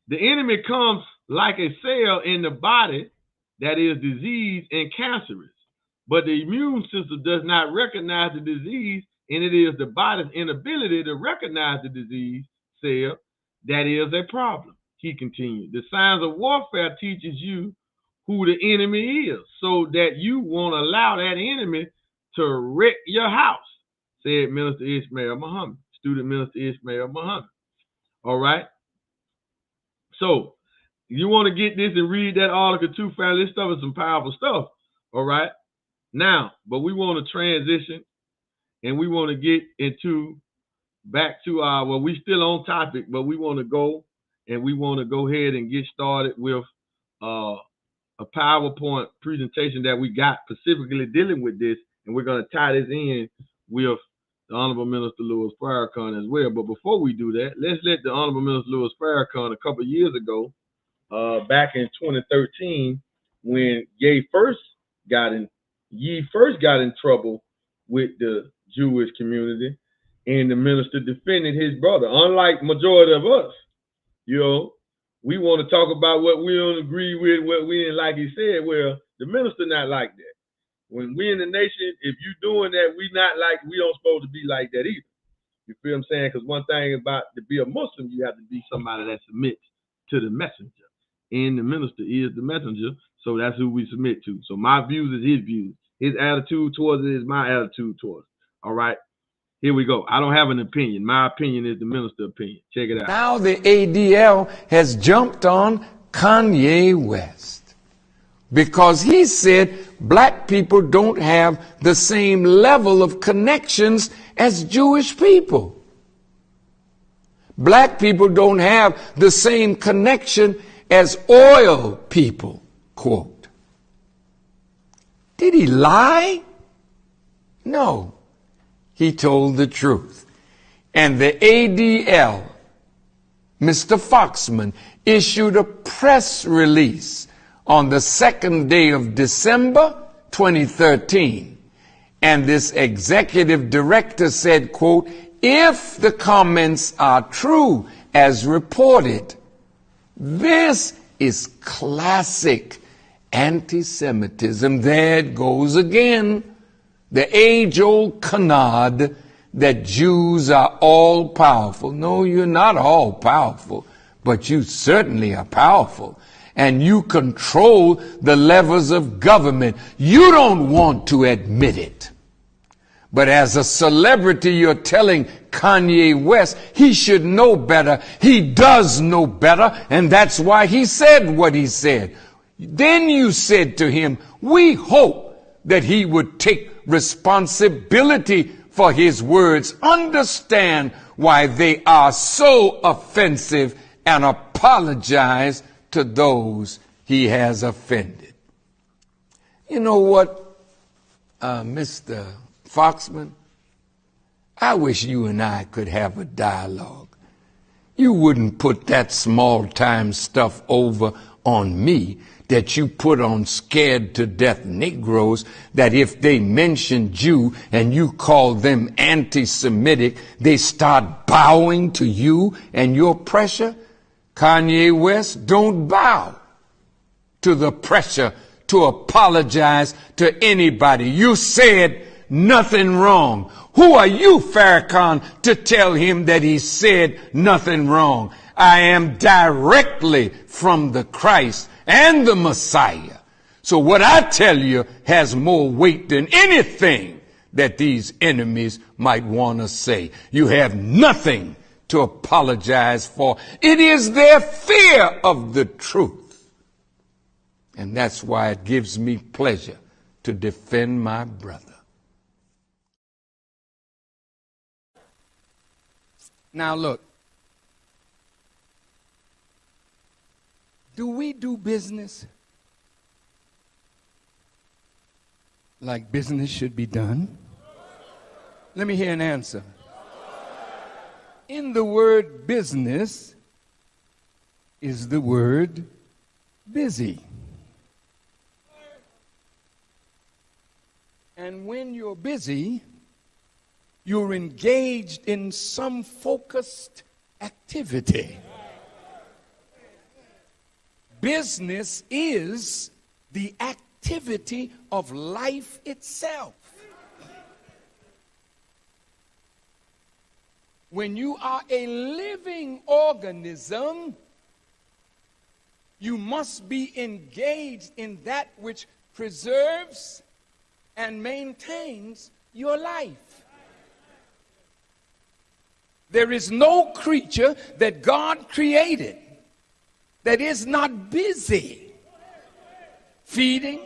The enemy comes like a cell in the body that is diseased and cancerous, but the immune system does not recognize the disease, and it is the body's inability to recognize the disease cell that is a problem. He continued. The signs of warfare teaches you who the enemy is, so that you won't allow that enemy to wreck your house, said Minister Ishmael Muhammad, student Minister Ishmael Muhammad. All right. So you want to get this and read that article too, family. This stuff is some powerful stuff. All right. Now, but we want to transition and we want to get into back to our, well, we still on topic, but we want to go and we want to go ahead and get started with a PowerPoint presentation that we got specifically dealing with this. And we're going to tie this in with the Honorable Minister Louis Farrakhan as well. But before we do that, let's let the Honorable Minister Louis Farrakhan a couple of years ago, back in 2013, when Ye first got in trouble with the Jewish community, and the minister defended his brother. Unlike majority of us, you know, we want to talk about what we don't agree with, what we didn't like. He said, well, the minister not like that. When we in the nation, if you doing that, we don't supposed to be like that either. You feel what I'm saying? Because one thing about to be a Muslim, you have to be somebody that submits to the messenger. And the minister is the messenger, so that's who we submit to. So my views is his views. His attitude towards it is my attitude towards it. All right? Here we go. I don't have an opinion. My opinion is the minister's opinion. Check it out. Now the ADL has jumped on Kanye West because he said black people don't have the same level of connections as Jewish people. Black people don't have the same connection as oil people, quote. Did he lie? No. He told the truth. And the ADL, Mr. Foxman, issued a press release on the 2nd day of December 2013. And this executive director said, quote, if the comments are true as reported, this is classic anti-Semitism. There it goes again. The age-old canard that Jews are all-powerful. No, you're not all-powerful, but you certainly are powerful. And you control the levers of government. You don't want to admit it. But as a celebrity, you're telling Kanye West he should know better. He does know better, and that's why he said what he said. Then you said to him, we hope that he would take responsibility for his words, understand why they are so offensive, and apologize to those he has offended. You know what, Mr. Foxman? I wish you and I could have a dialogue. You wouldn't put that small-time stuff over on me that you put on scared to death Negroes, that if they mention Jew and you call them anti-Semitic, they start bowing to you and your pressure. Kanye West, don't bow to the pressure to apologize to anybody. You said nothing wrong. Who are you, Farrakhan, to tell him that he said nothing wrong? I am directly from the Christ and the Messiah. So what I tell you has more weight than anything that these enemies might want to say. You have nothing to apologize for. It is their fear of the truth. And that's why it gives me pleasure to defend my brother. Now look, do we do business like business should be done? Let me hear an answer. In the word business is the word busy. And when you're busy, you're engaged in some focused activity. Business is the activity of life itself. When you are a living organism, you must be engaged in that which preserves and maintains your life. There is no creature that God created that is not busy feeding,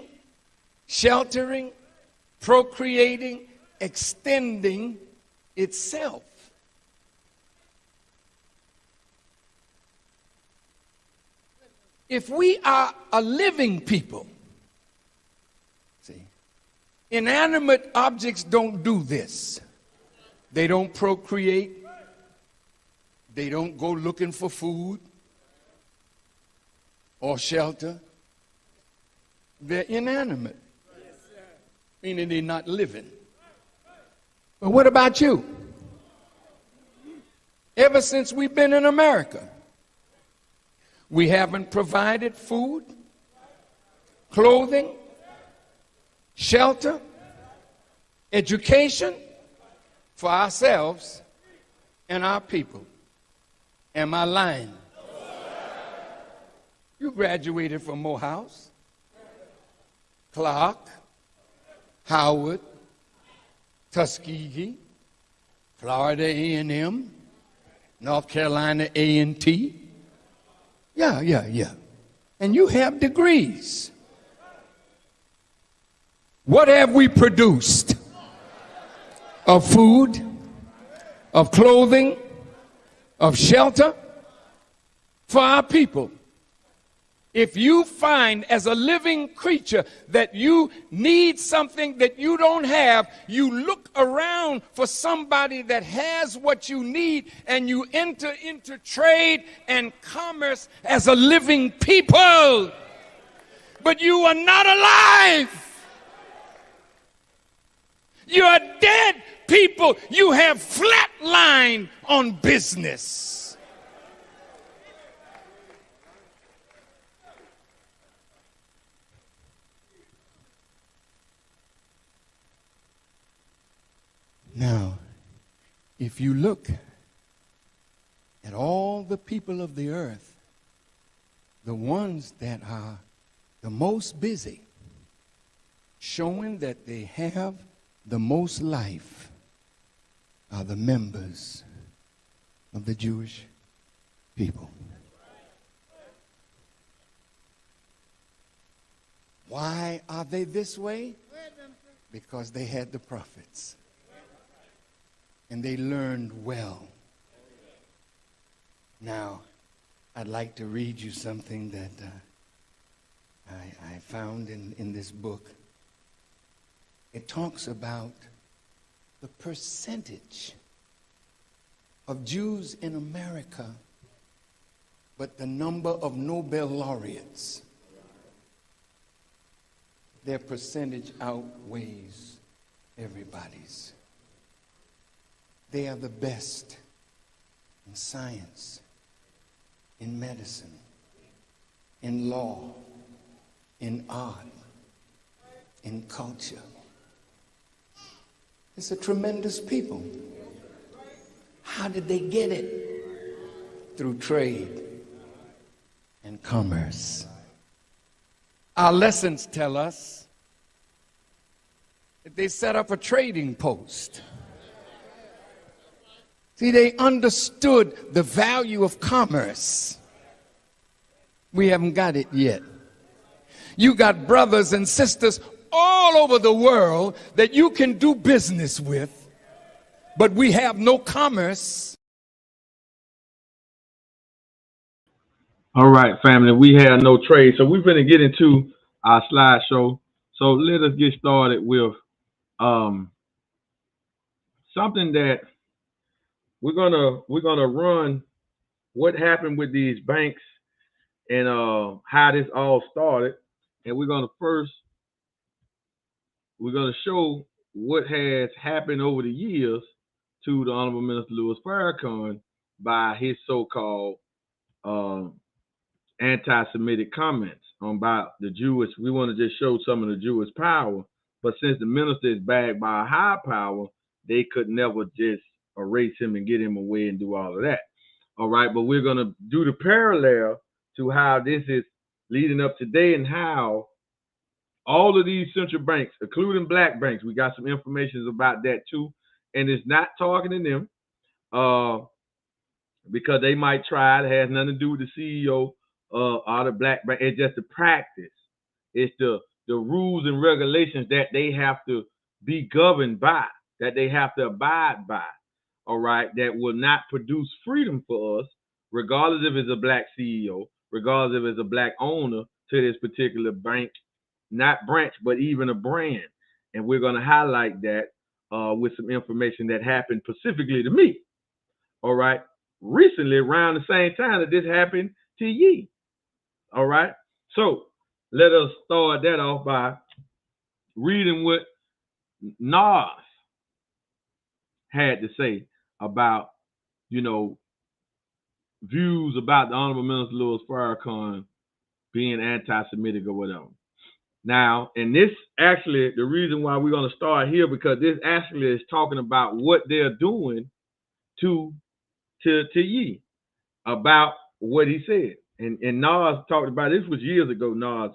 sheltering, procreating, extending itself. If we are a living people, see, inanimate objects don't do this. They don't procreate. They don't go looking for food or shelter. They're inanimate, meaning they're not living. But what about you? Ever since we've been in America, we haven't provided food, clothing, shelter, education for ourselves and our people. Am I lying? You graduated from Morehouse, Clark, Howard, Tuskegee, Florida A&M, North Carolina A&T. Yeah. And you have degrees. What have we produced? Of food, of clothing, of shelter for our people. If you find as a living creature that you need something that you don't have, you look around for somebody that has what you need, and you enter into trade and commerce as a living people. But you are not alive. You are dead people. You have flatlined on business. Now, if you look at all the people of the earth, the ones that are the most busy, showing that they have the most life, are the members of the Jewish people. Why are they this way? Because they had the prophets. And they learned well. Now, I'd like to read you something that I found in this book. It talks about the percentage of Jews in America, but the number of Nobel laureates. Their percentage outweighs everybody's. They are the best in science, in medicine, in law, in art, in culture. It's a tremendous people. How did they get it? Through trade and commerce. Our lessons tell us that they set up a trading post. See, they understood the value of commerce. We haven't got it yet. You got brothers and sisters all over the world that you can do business with, but we have no commerce. All right, family, we have no trade. So we're going to get into our slideshow. So let us get started with something that we're gonna run what happened with these banks and how this all started. And we're gonna show what has happened over the years to the Honorable Minister Louis Farrakhan by his so-called anti-Semitic comments about the Jewish. We want to just show some of the Jewish power, but since the minister is backed by a high power, they could never just erase him and get him away and do all of that. All right, but we're going to do the parallel to how this is leading up today and how all of these central banks, including black banks, we got some information about that too, and it's not targeting them because they might try. It has nothing to do with the CEO or the black bank. It's just the practice. It's the rules and regulations that they have to be governed by, that they have to abide by. All right, that will not produce freedom for us, regardless if it's a black CEO, regardless if it's a black owner to this particular bank, not branch, but even a brand. And we're going to highlight that with some information that happened specifically to me. All right, recently around the same time that this happened to ye. All right, so let us start that off by reading what Nas had to say about, views about the Honorable Minister Louis Farrakhan being anti-Semitic or whatever. Now, and this actually, the reason why we're going to start here, because this actually is talking about what they're doing to ye about what he said. And Nas talked about, this was years ago, Nas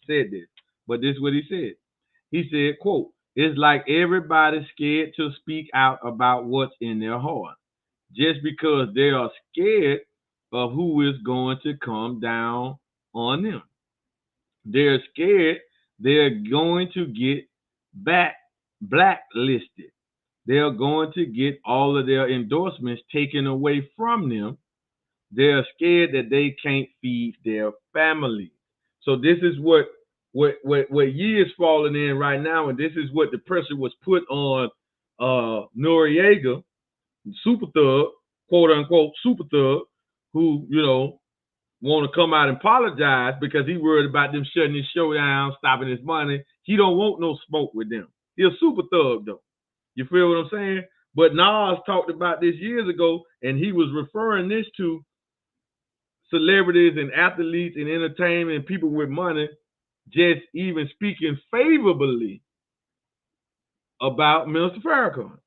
said this, but this is what he said. He said, quote, "It's like everybody's scared to speak out about what's in their heart, just because they are scared of who is going to come down on them. They're scared they're going to get blacklisted. They're going to get all of their endorsements taken away from them. They're scared that they can't feed their family." So this is what ye is falling in right now, and this is what the pressure was put on Noriega, super thug, quote unquote super thug, who want to come out and apologize because he worried about them shutting his show down, stopping his money. He don't want no smoke with them. He a super thug though. You feel what I'm saying? But Nas talked about this years ago, and he was referring this to celebrities and athletes and entertainment and people with money just even speaking favorably about Minister Farrakhan.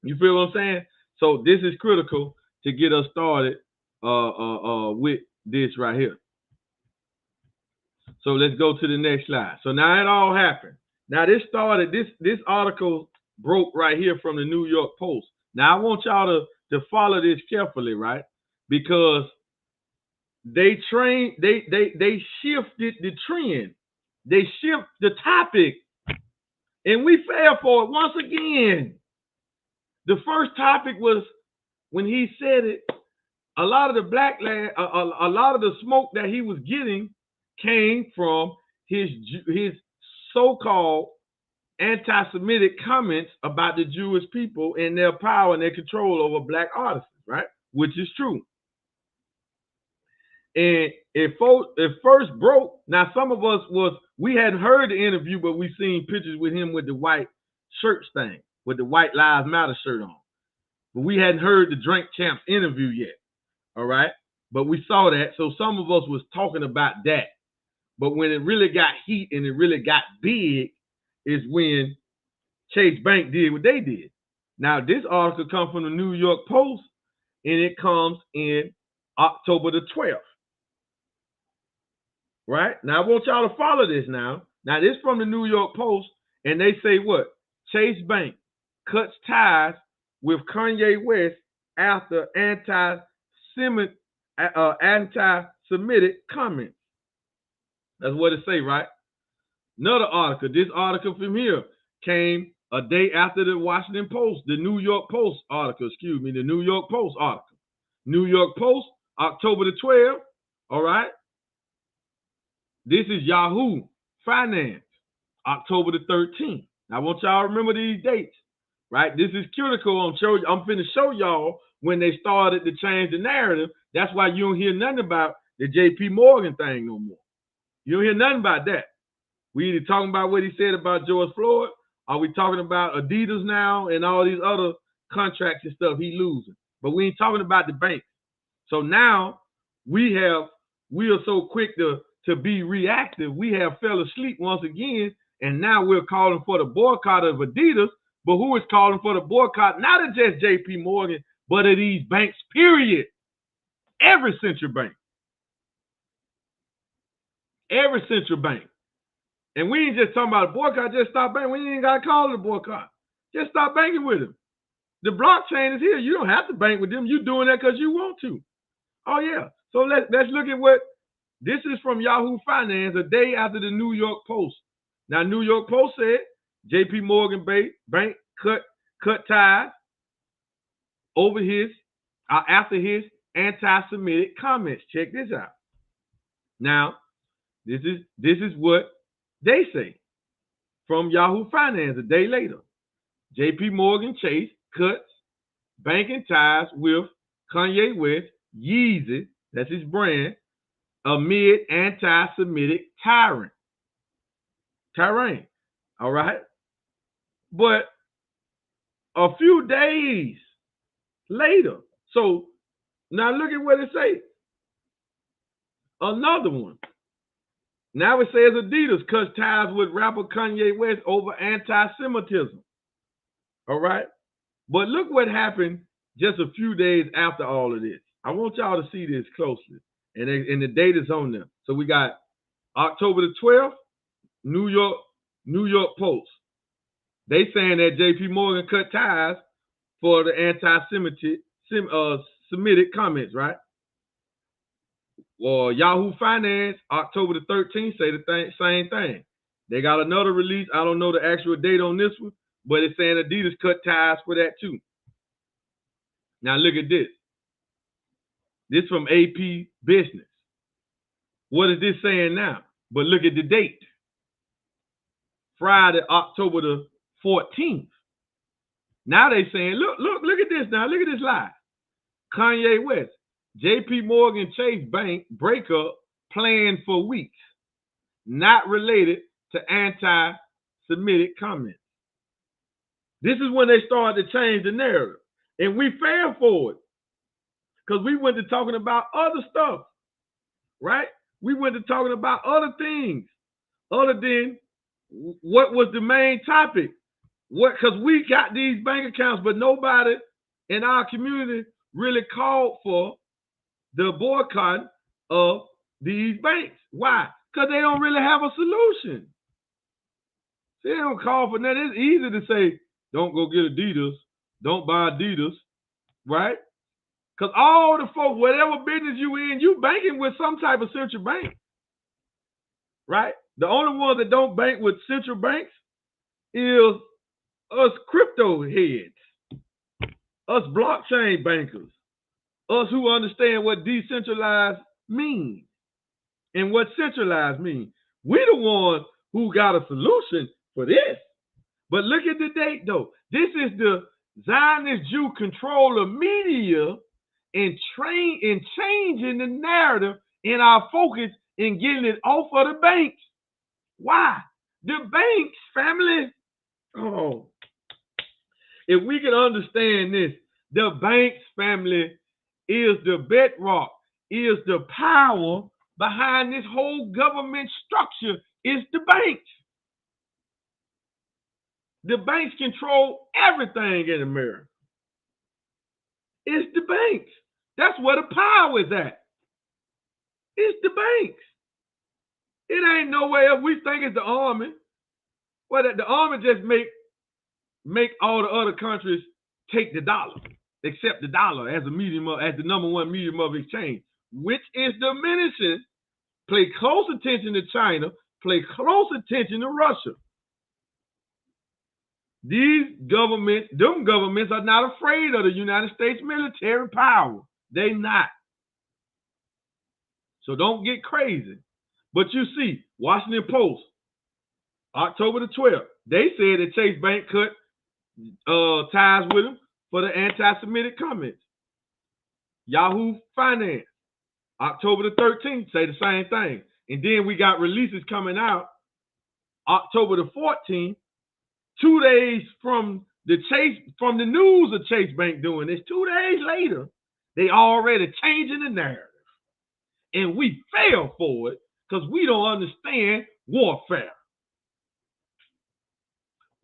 You feel what I'm saying? So this is critical to get us started with this right here. So let's go to the next slide. So now it all happened. Now this started, this article broke right here from the New York Post. Now I want y'all to follow this carefully, right? Because they shifted the trend. They shift the topic. And we fell for it once again. The first topic was when he said it, a lot of the black land, a lot of the smoke that he was getting came from his so-called anti-Semitic comments about the Jewish people and their power and their control over black artists, right? Which is true. And it first broke. Now, some of us we hadn't heard the interview, but we seen pictures with him with the white shirt thing, with the White Lives Matter shirt on. But we hadn't heard the Drink Champs interview yet. All right. But we saw that. So some of us was talking about that. But when it really got heat and it really got big, is when Chase Bank did what they did. Now, this article comes from the New York Post, and it comes in October the 12th. Right? Now, I want y'all to follow this now. Now, this is from the New York Post, and they say what? Chase Bank cuts ties with Kanye West after anti-Semitic comments. That's what it say, right? Another article. This article from here came a day after the Washington Post, the New York Post article, the New York Post article. New York Post, October the 12th, all right? This is Yahoo Finance, October the 13th. I want y'all to remember these dates, right? This is critical. I'm finna show y'all when they started to change the narrative. That's why you don't hear nothing about the J.P. Morgan thing no more. You don't hear nothing about that. We either talking about what he said about George Floyd, or we talking about Adidas now and all these other contracts and stuff he losing. But we ain't talking about the bank. So now we are so quick to be reactive. We have fell asleep once again, and now we're calling for the boycott of Adidas. But who is calling for the boycott? Not of just J.P. Morgan, but of these banks, period. Every central bank. Every central bank. And we ain't just talking about a boycott, just stop banking. We ain't got to call it a boycott. Just stop banking with them. The blockchain is here. You don't have to bank with them. You're doing that because you want to. Oh, yeah. So let's look at what this is from Yahoo Finance, a day after the New York Post. Now, New York Post said J.P. Morgan Bank cut ties over after his anti-Semitic comments. Check this out. Now, this is what they say from Yahoo Finance a day later. J.P. Morgan Chase cuts banking ties with Kanye West, Yeezy, that's his brand, amid anti-Semitic tirade. All right? But a few days later, so now look at what it says. Another one. Now it says Adidas cuts ties with rapper Kanye West over anti-Semitism. All right? But look what happened just a few days after all of this. I want y'all to see this closely. And the date is on there. So we got October the 12th, New York Post. They saying that J.P. Morgan cut ties for the anti-Semitic comments, right? Well, Yahoo Finance, October the 13th, say the same thing. They got another release. I don't know the actual date on this one, but it's saying Adidas cut ties for that too. Now look at this. This from AP Business. What is this saying now? But look at the date. Friday, October the 14th. Now they saying, look at this now. Look at this lie. Kanye West, J.P. Morgan Chase Bank breakup planned for weeks, not related to anti-Semitic comments. This is when they started to change the narrative. And we fell for it because we went to talking about other stuff, right? We went to talking about other things other than what was the main topic. Because we got these bank accounts, but nobody in our community really called for the boycott of these banks. Why? Because they don't really have a solution. They don't call for nothing. It's easy to say, don't go get Adidas, don't buy Adidas, right? Because all the folks, whatever business you in, you banking with some type of central bank, right? The only ones that don't bank with central banks is us crypto heads, us blockchain bankers, us who understand what decentralized means and what centralized means. We the ones who got a solution for this. But look at the date though. This is the Zionist Jew control of media and changing the narrative in our focus and getting it off of the banks. Why? The banks, family. Oh, if we can understand this, the banks, family, is the bedrock, is the power behind this whole government structure, is the banks. The banks control everything in America. It's the banks. That's where the power is at. It's the banks. It ain't nowhere else. We think it's the army. Well, the army just make all the other countries take the dollar, accept the dollar as a medium as the number one medium of exchange, which is diminishing. Pay close attention to China. Pay close attention to Russia. Them governments are not afraid of the United States military power. They not. So don't get crazy. But you see, Washington Post, October the 12th, they said that Chase Bank cut ties with him for the anti-Semitic comments. Yahoo Finance, October the 13th, say the same thing. And then we got releases coming out October the 14th, 2 days from the news of Chase Bank doing this. 2 days later, they already changing the narrative. And we fell for it because we don't understand warfare.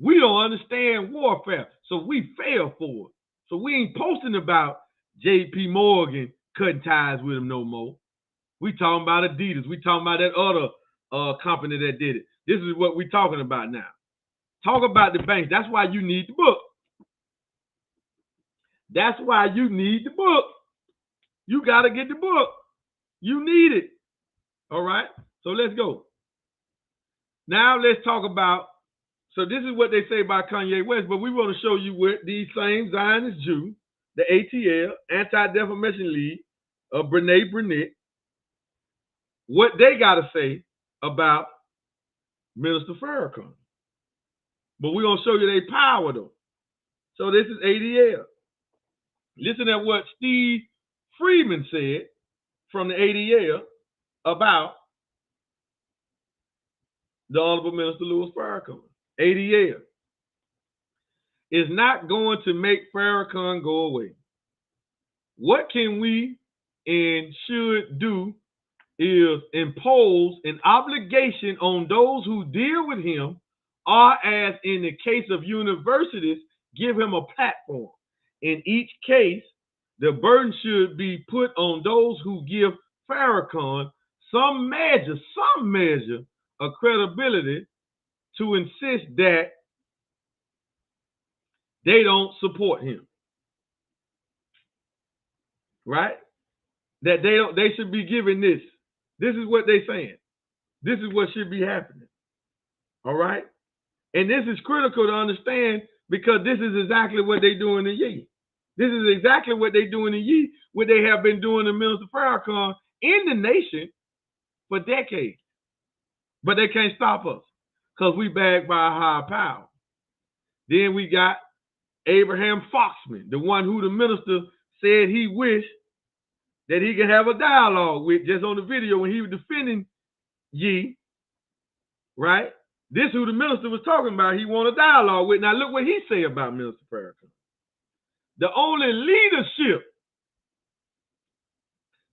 We don't understand warfare, so we fell for it. So we ain't posting about J.P. Morgan cutting ties with him no more. We talking about Adidas. We talking about that other company that did it. This is what we talking about now. Talk about the banks. That's why you need the book. That's why you need the book. You got to get the book. You need it. All right? So let's go. Now let's talk about, so this is what they say about Kanye West, but we want to show you what these same Zionist Jews, the ATL, Anti-Defamation League, Brene Brown, what they got to say about Minister Farrakhan. But we're going to show you their power, though. So this is ADL. Listen to what Steve Friedman said from the ADL about the Honorable Minister Louis Farrakhan. ADL is not going to make Farrakhan go away. What can we and should do is impose an obligation on those who deal with him, or as in the case of universities, give him a platform. In each case, the burden should be put on those who give Farrakhan some measure of credibility to insist that they don't support him. Right? That they should be given this. This is what they're saying. This is what should be happening. All right? And this is critical to understand because this is exactly what they're doing in Ye. This is exactly what they're doing in Ye, what they have been doing to Minister Farrakhan in the nation for decades. But they can't stop us because we backed by a higher power. Then we got Abraham Foxman, the one who the minister said he wished that he could have a dialogue with just on the video when he was defending Ye, right? This who the minister was talking about, he wanted a dialogue with. Now look what he said about Minister Farrakhan. The only leadership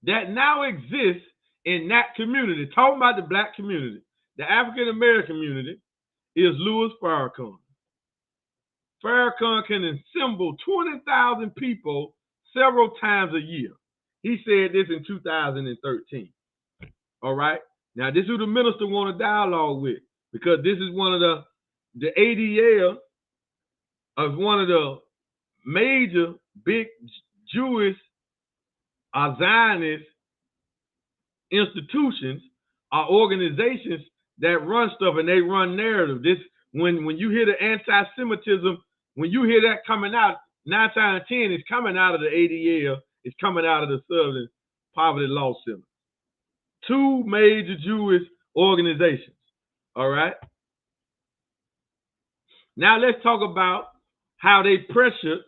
that now exists in that community, talking about the black community, the African-American community, is Louis Farrakhan. Farrakhan can assemble 20,000 people several times a year. He said this in 2013. All right? Now, this is who the minister want a dialogue with because this is one of the ADL of one of the major big Jewish Zionist institutions are organizations that run stuff and they run narrative. This when you hear the anti-Semitism, when you hear that coming out, 9 times out of 10 it's coming out of the ADL, it's coming out of the Southern Poverty Law Center. 2 major Jewish organizations. All right. Now let's talk about how they pressured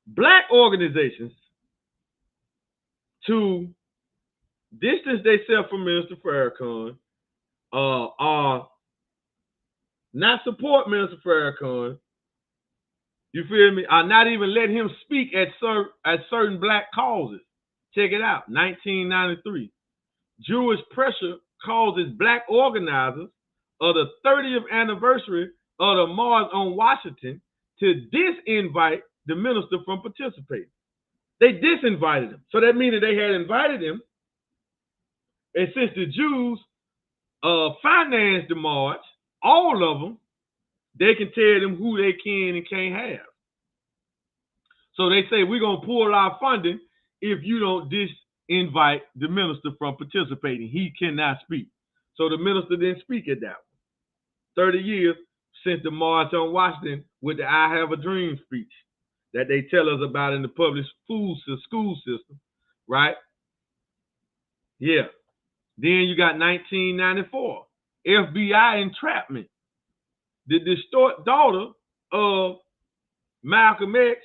black organizations to distance themselves from Minister Farrakhan, or not support Minister Farrakhan. You feel me? Or not even let him speak at certain black causes. Check it out, 1993. Jewish pressure causes black organizers of the 30th anniversary of the March on Washington to disinvite the minister from participating. They disinvited him. So that means that they had invited him. And since the Jews financed the march, all of them, they can tell them who they can and can't have. So they say, we're going to pull our funding if you don't disinvite the minister from participating. He cannot speak. So the minister didn't speak at that one. 30 years since the March on Washington with the I Have a Dream speech that they tell us about in the public school system, right? Yeah. Then you got 1994, FBI entrapment. The daughter of Malcolm X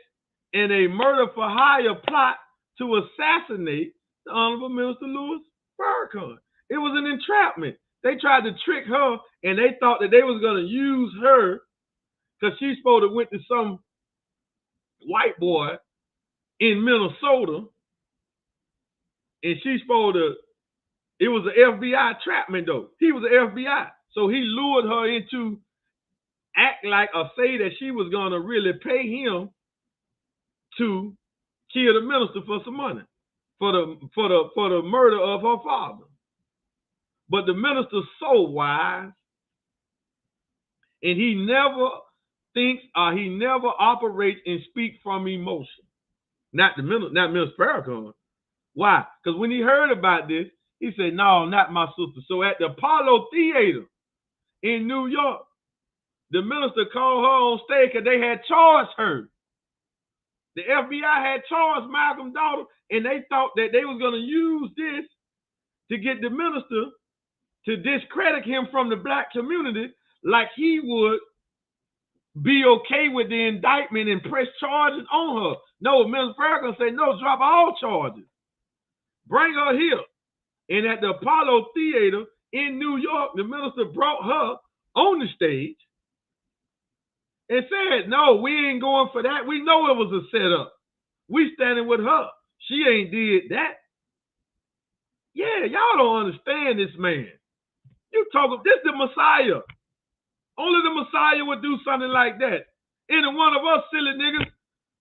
in a murder for hire plot to assassinate the Honorable Minister Louis Farrakhan. It was an entrapment. They tried to trick her, and they thought that they was going to use her because she's supposed to went to some white boy in Minnesota, and she's supposed to, it was an FBI entrapment though. He was an FBI. So he lured her into act like or say that she was going to really pay him to kill the minister for some money for the murder of her father. But the minister's so wise, and he never thinks or he never operates and speaks from emotion. Not Minister Farrakhan. Why? Because when he heard about this, he said, no, not my sister. So at the Apollo Theater in New York, the minister called her on stage because they had charged her. The FBI had charged Malcolm's daughter, and they thought that they was going to use this to get the minister to discredit him from the black community like he would be okay with the indictment and press charges on her. No, Minister Farrakhan said, no, drop all charges. Bring her here. And at the Apollo Theater in New York, the minister brought her on the stage and said, no, we ain't going for that. We know it was a setup. We standing with her. She ain't did that. Yeah, y'all don't understand this man. You talking, this the Messiah. Only the Messiah would do something like that. Any one of us silly niggas,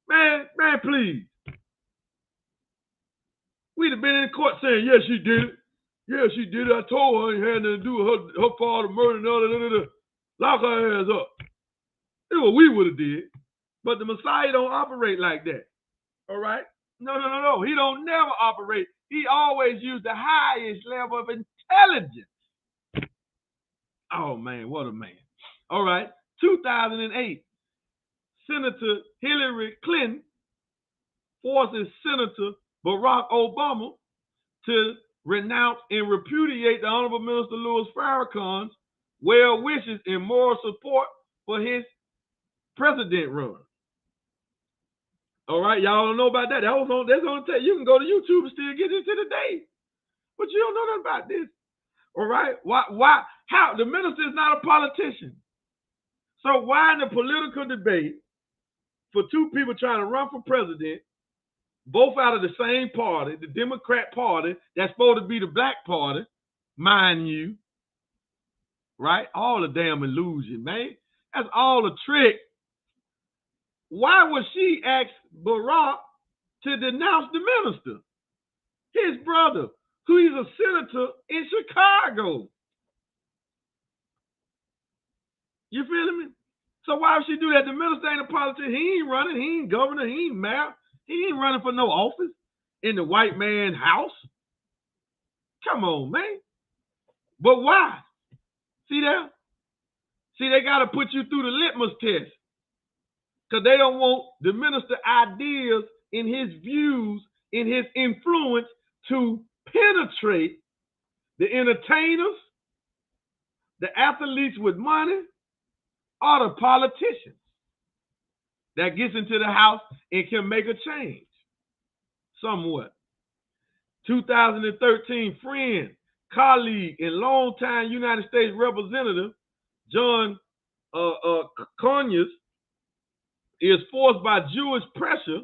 man, please. We'd have been in court saying, yes, she did it. Yeah, she did it. I told her it had nothing to do with her father murder and all that. Lock her ass up. That's what we would have did. But the Messiah don't operate like that. All right? No. He don't never operate. He always used the highest level of intelligence. Oh, man, what a man. All right. 2008, Senator Hillary Clinton forces Senator Barack Obama to renounce and repudiate the Honorable Minister Louis Farrakhan's well wishes and moral support for his president run. All right, y'all don't know about that. That's on tape. You can go to YouTube and still get into the day. But you don't know nothing about this. All right? Why? How? The minister is not a politician. So why in the political debate for two people trying to run for president, both out of the same party, the Democrat Party, that's supposed to be the black party, mind you, right? All a damn illusion, man. That's all a trick. Why would she ask Barack to denounce the minister? His brother, who is a senator in Chicago. You feeling me? So why would she do that? The minister ain't a politician. He ain't running. He ain't governor. He ain't mayor. He ain't running for no office in the white man's house. Come on, man. But why? See that? See, they got to put you through the litmus test because they don't want the minister ideas in his views, in his influence to penetrate the entertainers, the athletes with money, or the politicians that gets into the house and can make a change somewhat. 2013 friend, colleague, and longtime United States Representative John Conyers is forced by Jewish pressure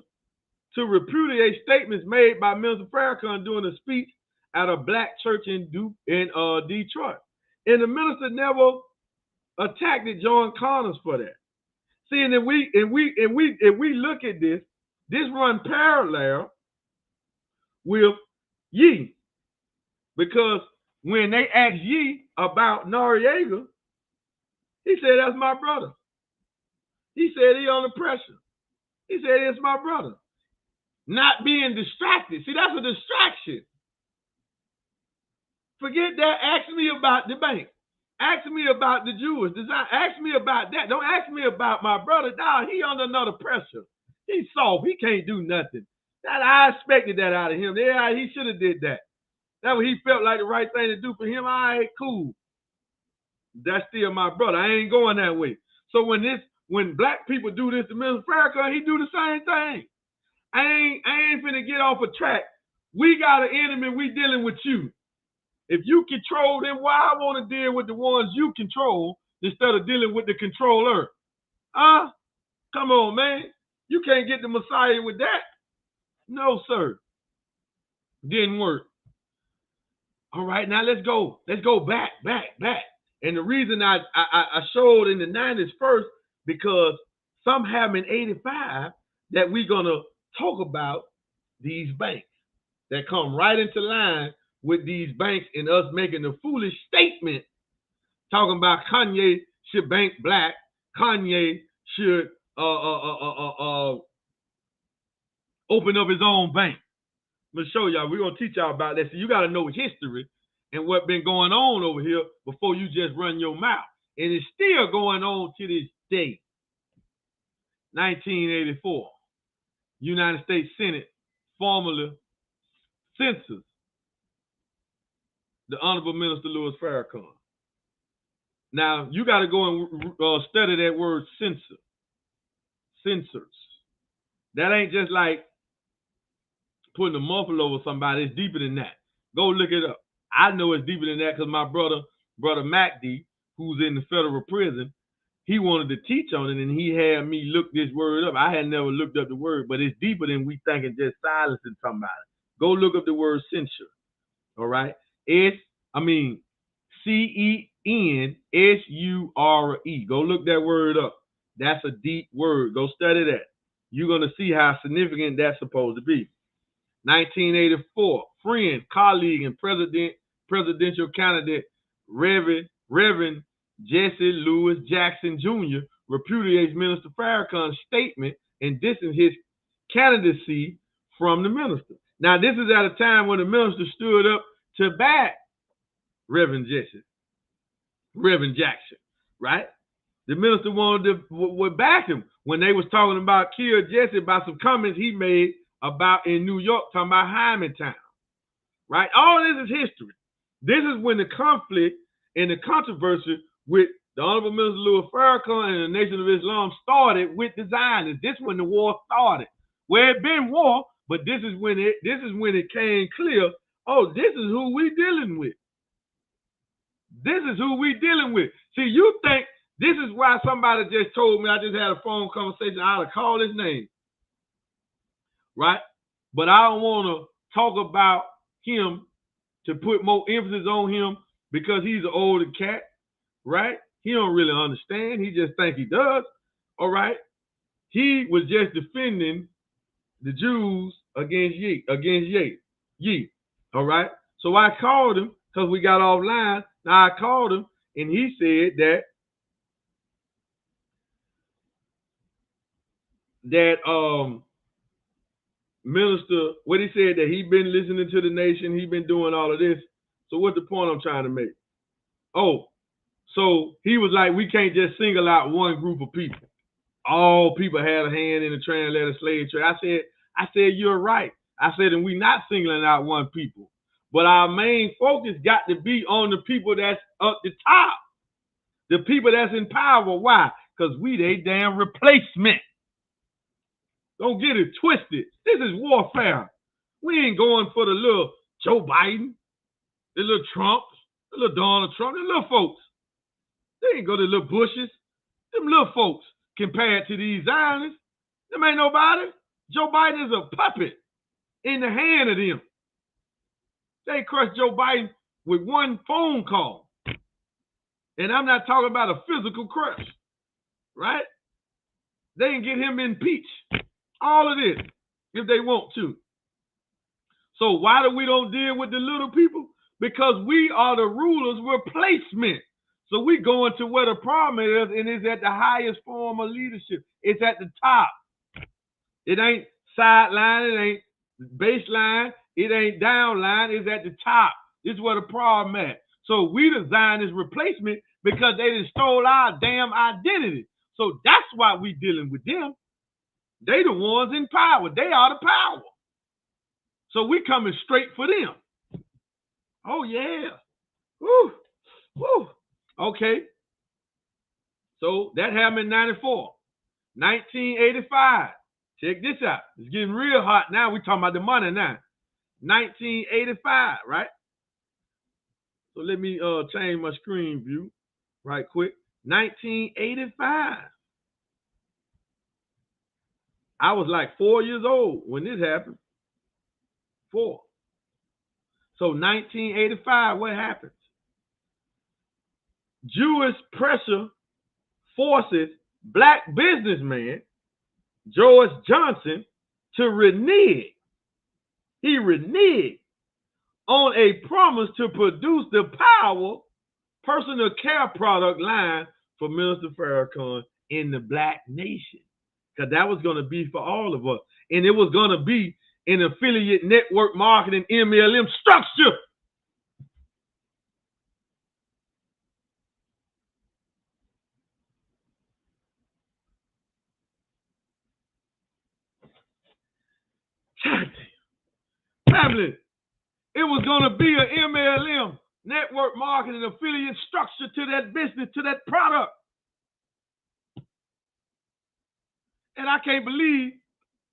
to repudiate statements made by Minister Farrakhan during a speech at a black church in Detroit. And the minister never attacked John Connors for that. See, and if we look at this run parallel with Ye, because when they asked Ye about Noriega, he said, that's my brother. He said he under pressure. He said, it's my brother. Not being distracted. See, that's a distraction. Forget that. Ask me about the bank. Ask me about the Jewish design. Ask me about that. Don't ask me about my brother. Nah, he under another pressure. He's soft. He can't do nothing. That I expected that out of him. Yeah, he should have did that. That what he felt like the right thing to do for him. All right, cool. That's still my brother. I ain't going that way. So when black people do this to Mr. Farrakhan, he do the same thing. I ain't finna get off a track. We got an enemy. We dealing with you. If you control them, why I want to deal with the ones you control instead of dealing with the controller? Come on, man. You can't get the Messiah with that. No, sir. Didn't work. All right, now let's go. Let's go back. And the reason I showed in the 90s first, because some have in 85 that we're going to talk about these banks that come right into line with these banks and us making a foolish statement talking about Kanye should bank black. Kanye should open up his own bank. I'm going to show y'all. We're going to teach y'all about that. So you got to know history and what's been going on over here before you just run your mouth. And it's still going on to this day. 1984. United States Senate formally censors the Honorable Minister Louis Farrakhan. Now, you got to go and study that word censor. Censors. That ain't just like putting a muffle over somebody. It's deeper than that. Go look it up. I know it's deeper than that because my brother Mahdi, who's in the federal prison, he wanted to teach on it, and he had me look this word up. I had never looked up the word, but it's deeper than we think it's just silencing somebody. Go look up the word censure. All right? CENSURE. Go look that word up. That's a deep word. Go study that. You're going to see how significant that's supposed to be. 1984, friend, colleague, and presidential candidate Reverend Jesse Louis Jackson Jr. repudiates Minister Farrakhan's statement and disses his candidacy from the minister. Now, this is at a time when the minister stood up to back Reverend Jackson, right? The minister wanted to back him when they was talking about kill Jesse about some comments he made about in New York, talking about Hymantown, right? All this is history. This is when the conflict and the controversy with the Honorable Minister Louis Farrakhan and the Nation of Islam started with the Zionists. This is when the war started. Well, it been war, but this is when it came clear. Oh, this is who we dealing with. This is who we dealing with. See, you think this is why somebody just told me, I just had a phone conversation, I ought to call his name, right? But I don't want to talk about him to put more emphasis on him because he's an older cat, right? He don't really understand. He just think he does, all right? He was just defending the Jews against Ye, all right? So I called him because we got offline. Now I called him and he said that minister, what he said, that he been listening to the nation, he been doing all of this. So what's the point I'm trying to make? Oh, so he was like, we can't just single out one group of people. All people had a hand in the transatlantic slave trade. I said, you're right. I said, and we not singling out one people. But our main focus got to be on the people that's up the top. The people that's in power. Why? Because we they damn replacement. Don't get it twisted. This is warfare. We ain't going for the little Joe Biden, the little Trump, the little Donald Trump, the little folks. They ain't go to the little Bushes. Them little folks compared to these Zionists. Them ain't nobody. Joe Biden is a puppet in the hand of them. They crushed Joe Biden with one phone call. And I'm not talking about a physical crush, right? They can get him impeached. All of this, if they want to. So why do we don't deal with the little people? Because we are the rulers, we're placement. So we go into where the problem is, and it's at the highest form of leadership. It's at the top. It ain't sideline, it ain't baseline, it ain't downline, it's at the top. This is where the problem at. So we designed this replacement because they done stole our damn identity. So that's why we dealing with them. They the ones in power. They are the power. So we coming straight for them. Oh yeah. Woo. Woo. Okay. So that happened in 94. 1985. Check this out. It's getting real hot now. We talking about the money now. 1985, right? So let me change my screen view right quick. 1985. I was like 4 years old when this happened. 4. So 1985, what happens? Jewish pressure forces black businessman George Johnson to renege. He reneged on a promise to produce the Power personal care product line for Minister Farrakhan in the black nation. Because that was going to be for all of us. And it was going to be an affiliate network marketing MLM structure. Family, it was going to be an MLM network marketing affiliate structure to that business, to that product. And I can't believe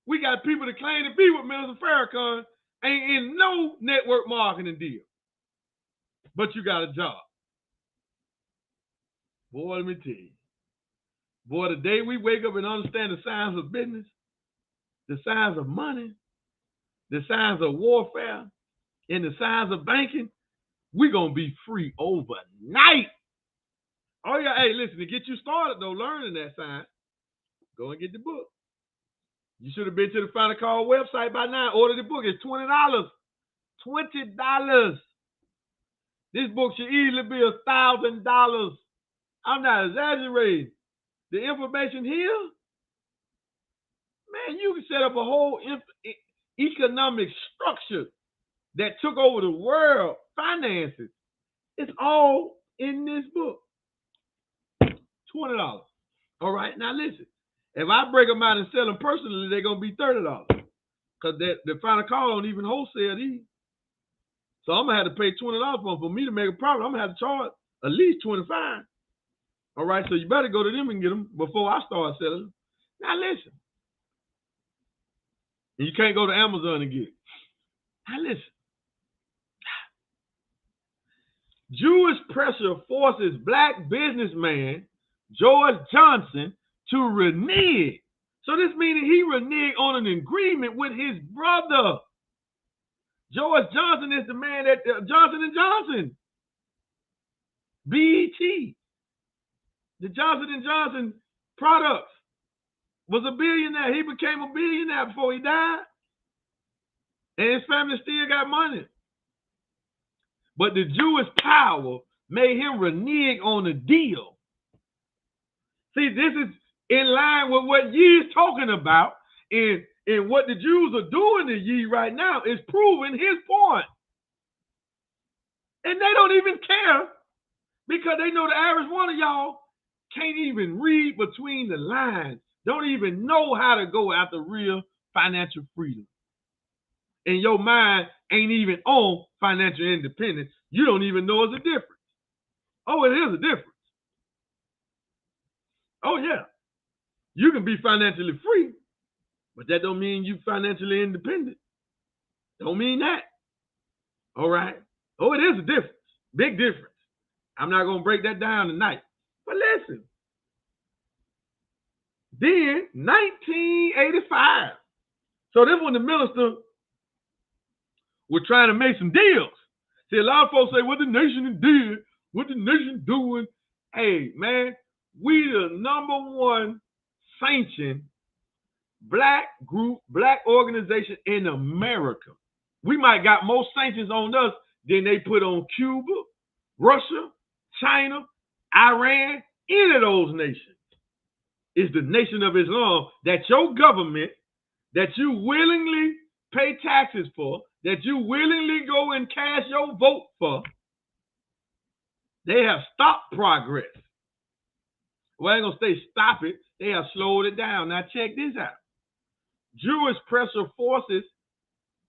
we got people that claim to be with Minister Farrakhan ain't in no network marketing deal. But you got a job. Boy, let me tell you. Boy, the day we wake up and understand the signs of business, the signs of money, the signs of warfare, and the signs of banking, we're going to be free overnight. Oh, yeah. Hey, listen, to get you started, though, learning that sign, go and get the book. You should have been to the Final Call website by now. Order the book. It's $20. $20. This book should easily be $1,000. I'm not exaggerating. The information here, man, you can set up a whole economic structure that took over the world, finances. It's all in this book. $20. All right, now listen. If I break them out and sell them personally, they're going to be $30. Because the Final Call don't even wholesale these. So I'm going to have to pay $20 for them. For me to make a profit, I'm going to have to charge at least $25. All right, so you better go to them and get them before I start selling them. Now listen. And you can't go to Amazon and get it. Now listen. Jewish pressure forces black businessman George Johnson to renege. So this meaning he reneged on an agreement with his brother. George Johnson is the man that Johnson & Johnson. BET. The Johnson & Johnson products was a billionaire. He became a billionaire before he died. And his family still got money. But the Jewish power made him renege on the deal. See, this is in line with what Ye is talking about. And what the Jews are doing to Ye right now is proving his point. And they don't even care because they know the average one of y'all can't even read between the lines, don't even know how to go after real financial freedom. And your mind ain't even on financial independence. You don't even know it's a difference. Oh, it is a difference. Oh, yeah. You can be financially free, but that don't mean you financially independent. Don't mean that. All right. Oh, it is a difference. Big difference. I'm not going to break that down tonight. But listen. Then, 1985. So this when the minister was trying to make some deals. See, a lot of folks say, what the nation did, what the nation doing, Hey, man, we the #1 sanctioned black group, black organization in America. We might got more sanctions on us than they put on Cuba, Russia, China, Iran, any of those nations. It's the Nation of Islam that your government, that you willingly pay taxes for, that you willingly go and cast your vote for, they have stopped progress. Well, I ain't gonna say stop it. They have slowed it down. Now check this out. Jewish pressure forces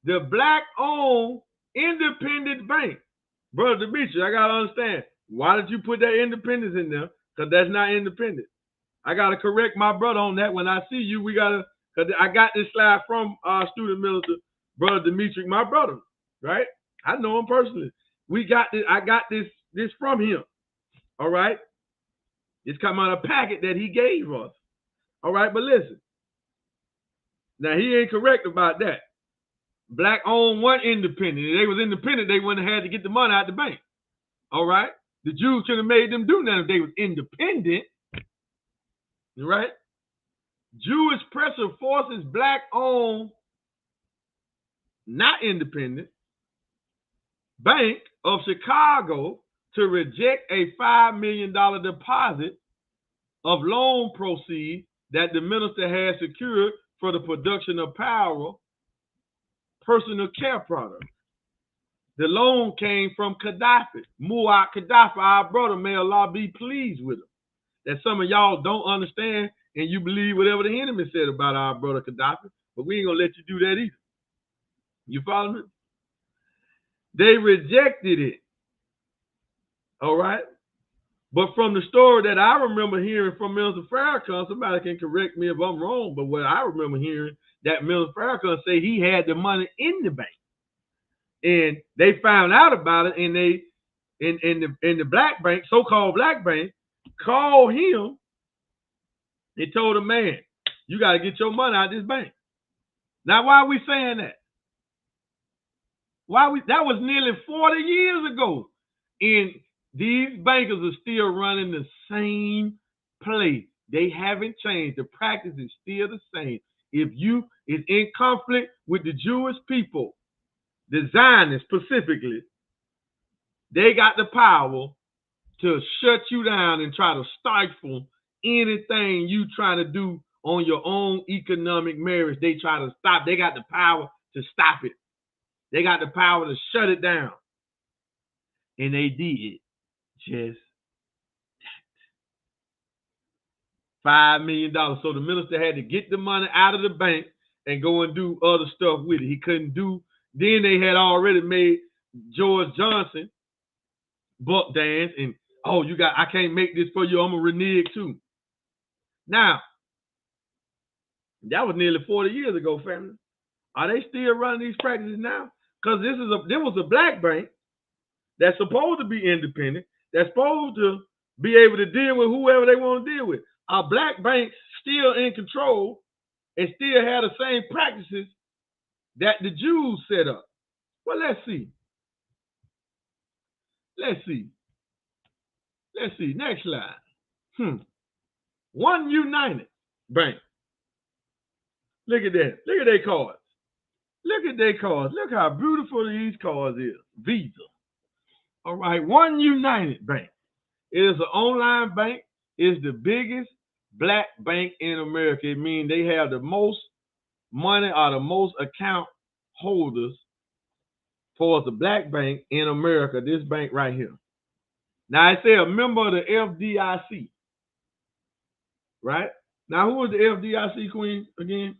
the black-owned independent bank. Brother Demetrius, I gotta understand. Why did you put that independence in there? Because that's not independent. I gotta correct my brother on that. When I see you, we gotta, because I got this slide from our student minister, Brother Demetrius, my brother, right? I know him personally. We got this, I got this from him. All right. It's come out of a packet that he gave us. All right, but listen. Now he ain't correct about that. Black owned one independent. If they was independent, they wouldn't have had to get the money out the bank. All right? The Jews could have made them do nothing if they was independent. All right? Jewish pressure forces black owned, not independent, Bank of Chicago to reject a $5 million deposit of loan proceeds that the minister had secured for the production of apparel, personal care products. The loan came from Gaddafi, Muammar Gaddafi, our brother. May Allah be pleased with him. That some of y'all don't understand and you believe whatever the enemy said about our brother Gaddafi, but we ain't gonna let you do that either. You follow me? They rejected it. All right? But from the story that I remember hearing from Minister Farrakhan, somebody can correct me if I'm wrong, but what I remember hearing, that Minister Farrakhan say he had the money in the bank. And they found out about it, and they in the black bank, so-called black bank, called him and told him, man, you got to get your money out of this bank. Now, why are we saying that? That was nearly 40 years ago. And these bankers are still running the same play. They haven't changed. The practice is still the same. If you is in conflict with the Jewish people, the Zionists specifically, they got the power to shut you down and try to stifle anything you try to do on your own economic merits. They try to stop. They got the power to stop it. They got the power to shut it down. And they did just that. $5 million. So the minister had to get the money out of the bank and go and do other stuff with it. He couldn't do. Then they had already made George Johnson buck dance and, oh, I can't make this for you. I'm a renege too. Now, that was nearly 40 years ago, family. Are they still running these practices now? Because there was a black bank that's supposed to be independent, that's supposed to be able to deal with whoever they want to deal with. Are black banks still in control and still have the same practices that the Jews set up? Well, let's see. Next slide. One United Bank. Look at that. Look at their cards. Look how beautiful these cards is. Visa. All right. One United Bank. It is an online bank. It's the biggest black bank in America. It means they have the most money or the most account holders for the black bank in America. This bank right here. Now, I say a member of the FDIC. Right? Now, who is the FDIC, Queen, again?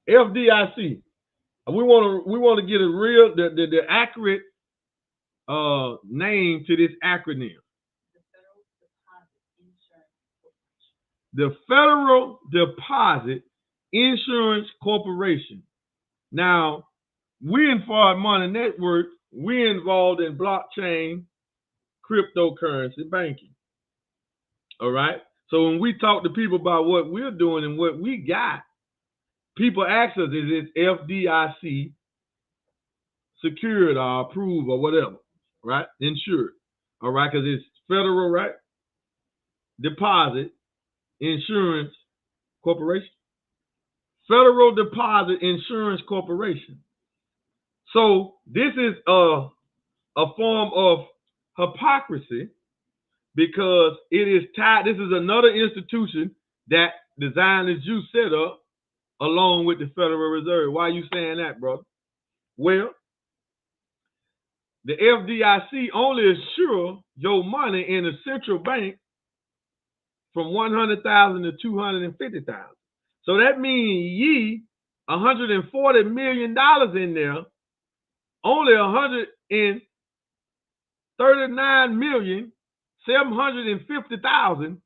FDIC. We want to get a real the accurate name to this acronym. The Federal Deposit Insurance Corporation. Now, we in Forward Money Network, we're involved in blockchain, cryptocurrency banking. All right. So when we talk to people about what we're doing and what we got, people ask us, is it FDIC secured or approved or whatever? right? Insured. All right, because it's Federal, right? Deposit Insurance Corporation. Federal Deposit Insurance Corporation. So this is a form of hypocrisy because it is tied. This is another institution that the Zionist Jews set up along with the Federal Reserve. Why are you saying that, brother? Well, the FDIC only insure your money in a central bank from $100,000 to $250,000. So that means $140 million in there, only $139,750,000.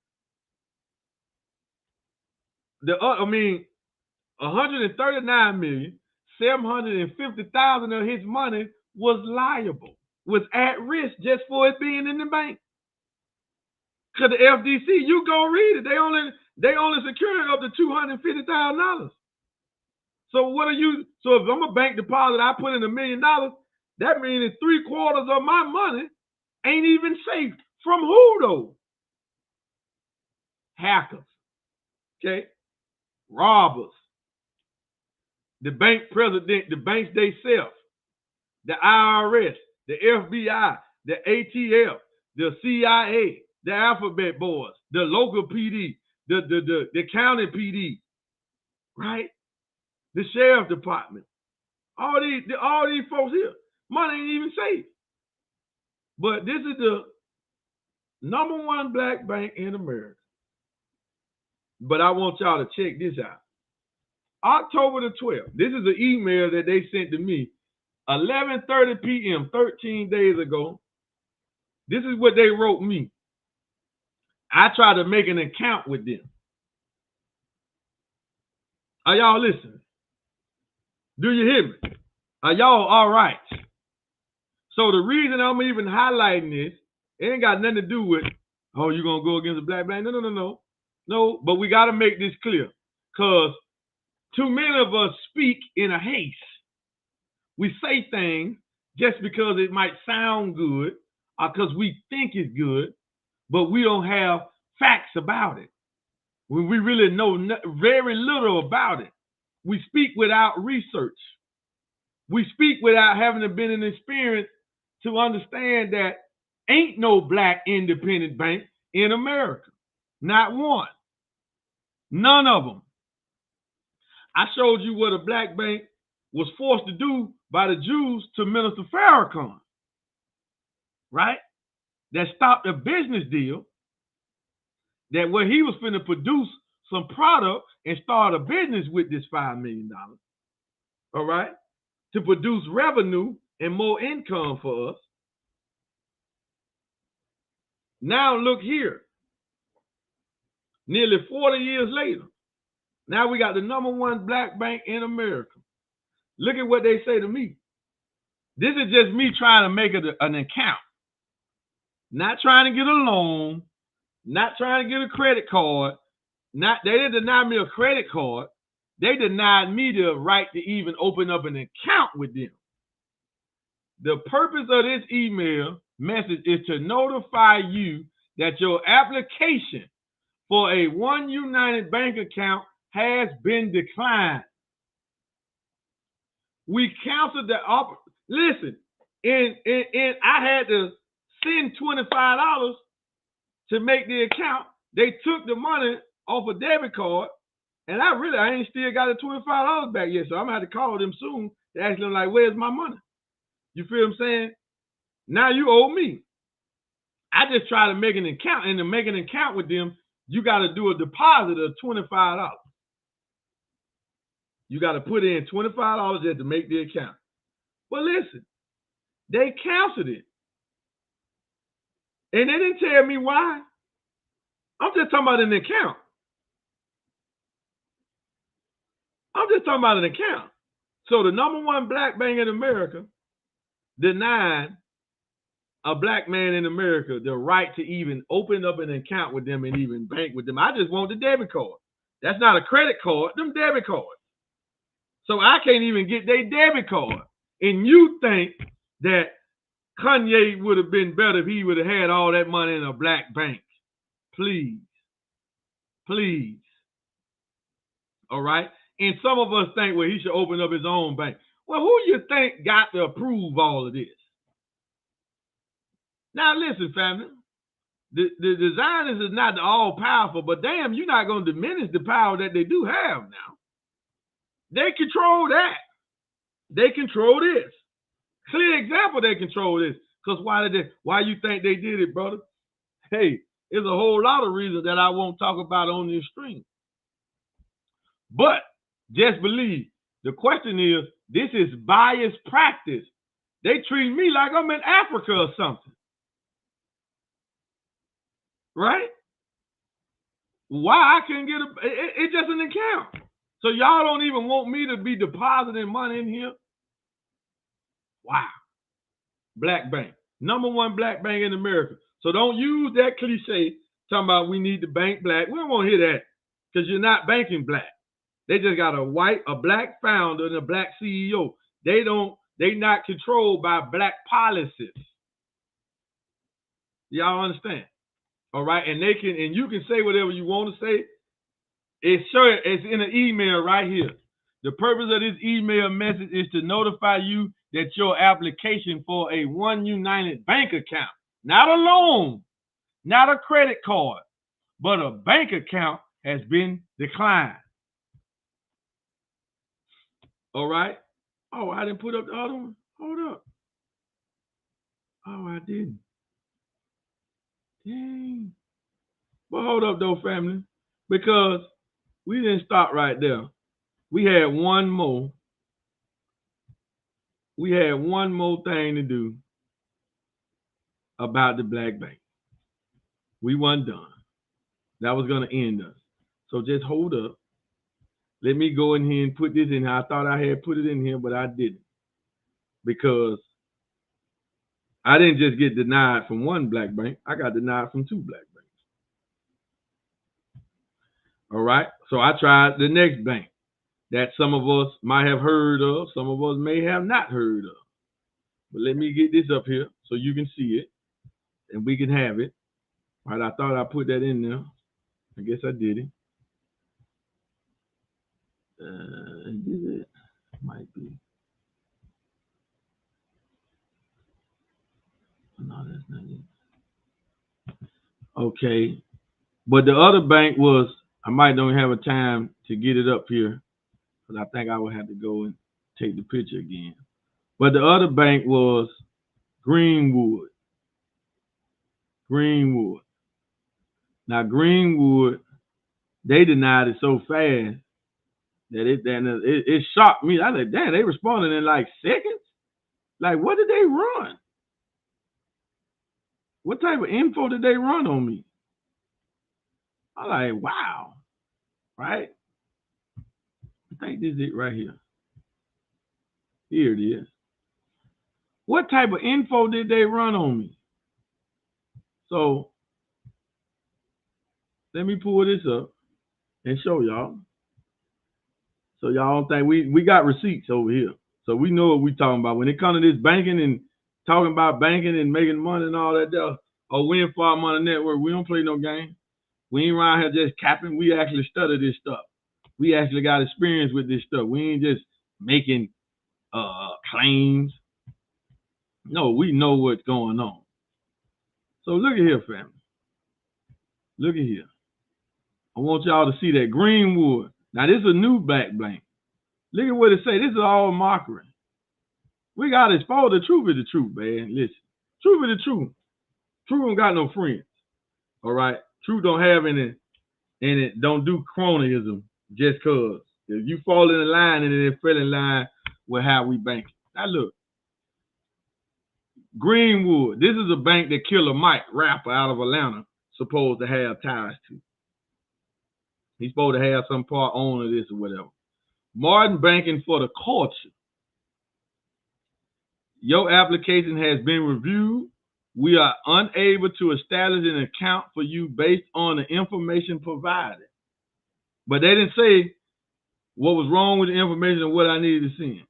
$139,750,000 of his money was liable, was at risk just for it being in the bank. Cause the FDC, you go read it. They only secure it up to $250,000. So what are you? So if I'm a bank deposit, I put in $1 million. That means 3/4 of my money ain't even safe. From who though? Hackers. Okay. Robbers. The bank president, the banks themselves, the IRS, the FBI, the ATF, the CIA, the alphabet boys, the local PD, the county PD, right? The sheriff department. All these folks here, money ain't even safe. But this is the #1 black bank in America. But I want y'all to check this out. October the 12th. This is an email that they sent to me 11:30 p.m. 13 days ago. This is what they wrote me. I tried to make an account with them. Are y'all listening? Do you hear me? Are y'all all right? So the reason I'm even highlighting this, it ain't got nothing to do with, oh, you gonna go against a black bank? No, but we gotta make this clear. Because too many of us speak in a haste. We say things just because it might sound good or because we think it's good, but we don't have facts about it. We really know very little about it. We speak without research. We speak without having been an experience to understand that ain't no black independent bank in America. Not one. None of them. I showed you what a black bank was forced to do by the Jews to Minister Farrakhan, right? That stopped a business deal that where he was finna produce some product and start a business with this $5 million, all right, to produce revenue and more income for us. Now look here, nearly 40 years later, now we got the #1 black bank in America. Look at what they say to me. This is just me trying to make it an account. Not trying to get a loan, not trying to get a credit card. They didn't deny me a credit card. They denied me the right to even open up an account with them. The purpose of this email message is to notify you that your application for a One United Bank account has been declined. We canceled the offer. Listen, I had to send $25 to make the account. They took the money off a debit card, and I ain't still got the $25 back yet. So I'm gonna have to call them soon to ask them, like, where's my money? You feel what I'm saying? Now you owe me. I just try to make an account, and to make an account with them, you got to do a deposit of $25. You got to put in $25 just to make the account. But listen, they canceled it. And they didn't tell me why. I'm just talking about an account. I'm just talking about an account. So the #1 black bank in America denied a black man in America the right to even open up an account with them and even bank with them. I just want the debit card. That's not a credit card, them debit cards. So I can't even get their debit card. And you think that Kanye would have been better if he would have had all that money in a black bank. Please. Please. All right? And some of us think, well, he should open up his own bank. Well, who you think got to approve all of this? Now, listen, family. The Zionists is not all-powerful, but damn, you're not going to diminish the power that they do have now. They control that. They control this. Clear example, they control this. Because why you think they did it, brother? Hey, there's a whole lot of reasons that I won't talk about on this stream. But just believe, the question is, this is biased practice. They treat me like I'm in Africa or something. Right? Why I couldn't get it's just an account. So y'all don't even want me to be depositing money in here? Wow. Black bank. #1 black bank in America. So don't use that cliche talking about we need to bank black. We don't want to hear that because you're not banking black. They just got a black founder and a black CEO. They not controlled by black policies. Y'all understand? All right, and you can say whatever you want to say. It's in an email right here. The purpose of this email message is to notify you that your application for a One United bank account, not a loan, not a credit card, but a bank account has been declined. All right. Oh, I didn't put up the other one. Hold up. Oh, I didn't. Dang. But hold up, though, family, because we didn't stop right there. We had one more. We had one more thing to do about the black bank. We weren't done. That was going to end us. So just hold up. Let me go in here and put this in here. I thought I had put it in here, but I didn't. Because I didn't just get denied from one black bank. I got denied from 2 black banks. All right. So I tried the next bank that some of us might have heard of. Some of us may have not heard of. But let me get this up here so you can see it and we can have it. All right. I thought I put that in there. I guess I did it. Did it? Might be. No, that's not it. Okay. But the other bank was, I might don't have a time to get it up here, because I think I would have to go and take the picture again. But the other bank was Greenwood. Greenwood. Now, Greenwood, they denied it so fast that it shocked me. I was like, damn, they responded in like seconds? Like, what did they run? What type of info did they run on me? I'm like, wow. Right? I think this is it right here. Here it is. What type of info did they run on me? So let me pull this up and show y'all. So y'all don't think we got receipts over here. So we know what we talking about. When it comes to this banking and talking about banking and making money and all that stuff, or win for our money network, we don't play no game. We ain't around here just capping. We actually study this stuff. We actually got experience with this stuff. We ain't just making claims. No, we know what's going on. So look at here, family. Look at here. I want y'all to see that Greenwood. Now, this is a new black bank. Look at what it say. This is all mockery. We got to expose the truth is the truth, man. Listen. Truth is the truth. Truth don't got no friends. All right? Truth don't have any, and it don't do cronyism just cause. If you fall in the line and it fell in line with how we bank. Now, look. Greenwood. This is a bank that Killer Mike, rapper out of Atlanta, supposed to have ties to. He's supposed to have some part owner of this or whatever. Martin Banking for the Culture. Your application has been reviewed. We are unable to establish an account for you based on the information provided. But they didn't say what was wrong with the information and what I needed to send.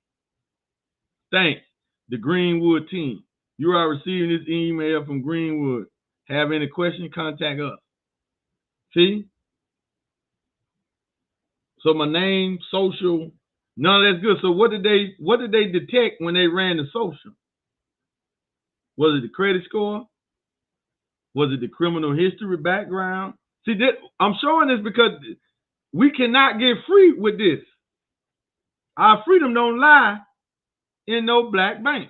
Thanks, the Greenwood team. You are receiving this email from Greenwood. Have any questions, contact us. See? So my name, social, none of that's good. So what did they detect when they ran the social? Was it the credit score? Was it the criminal history background? See, I'm showing this because we cannot get free with this. Our freedom don't lie in no black bank.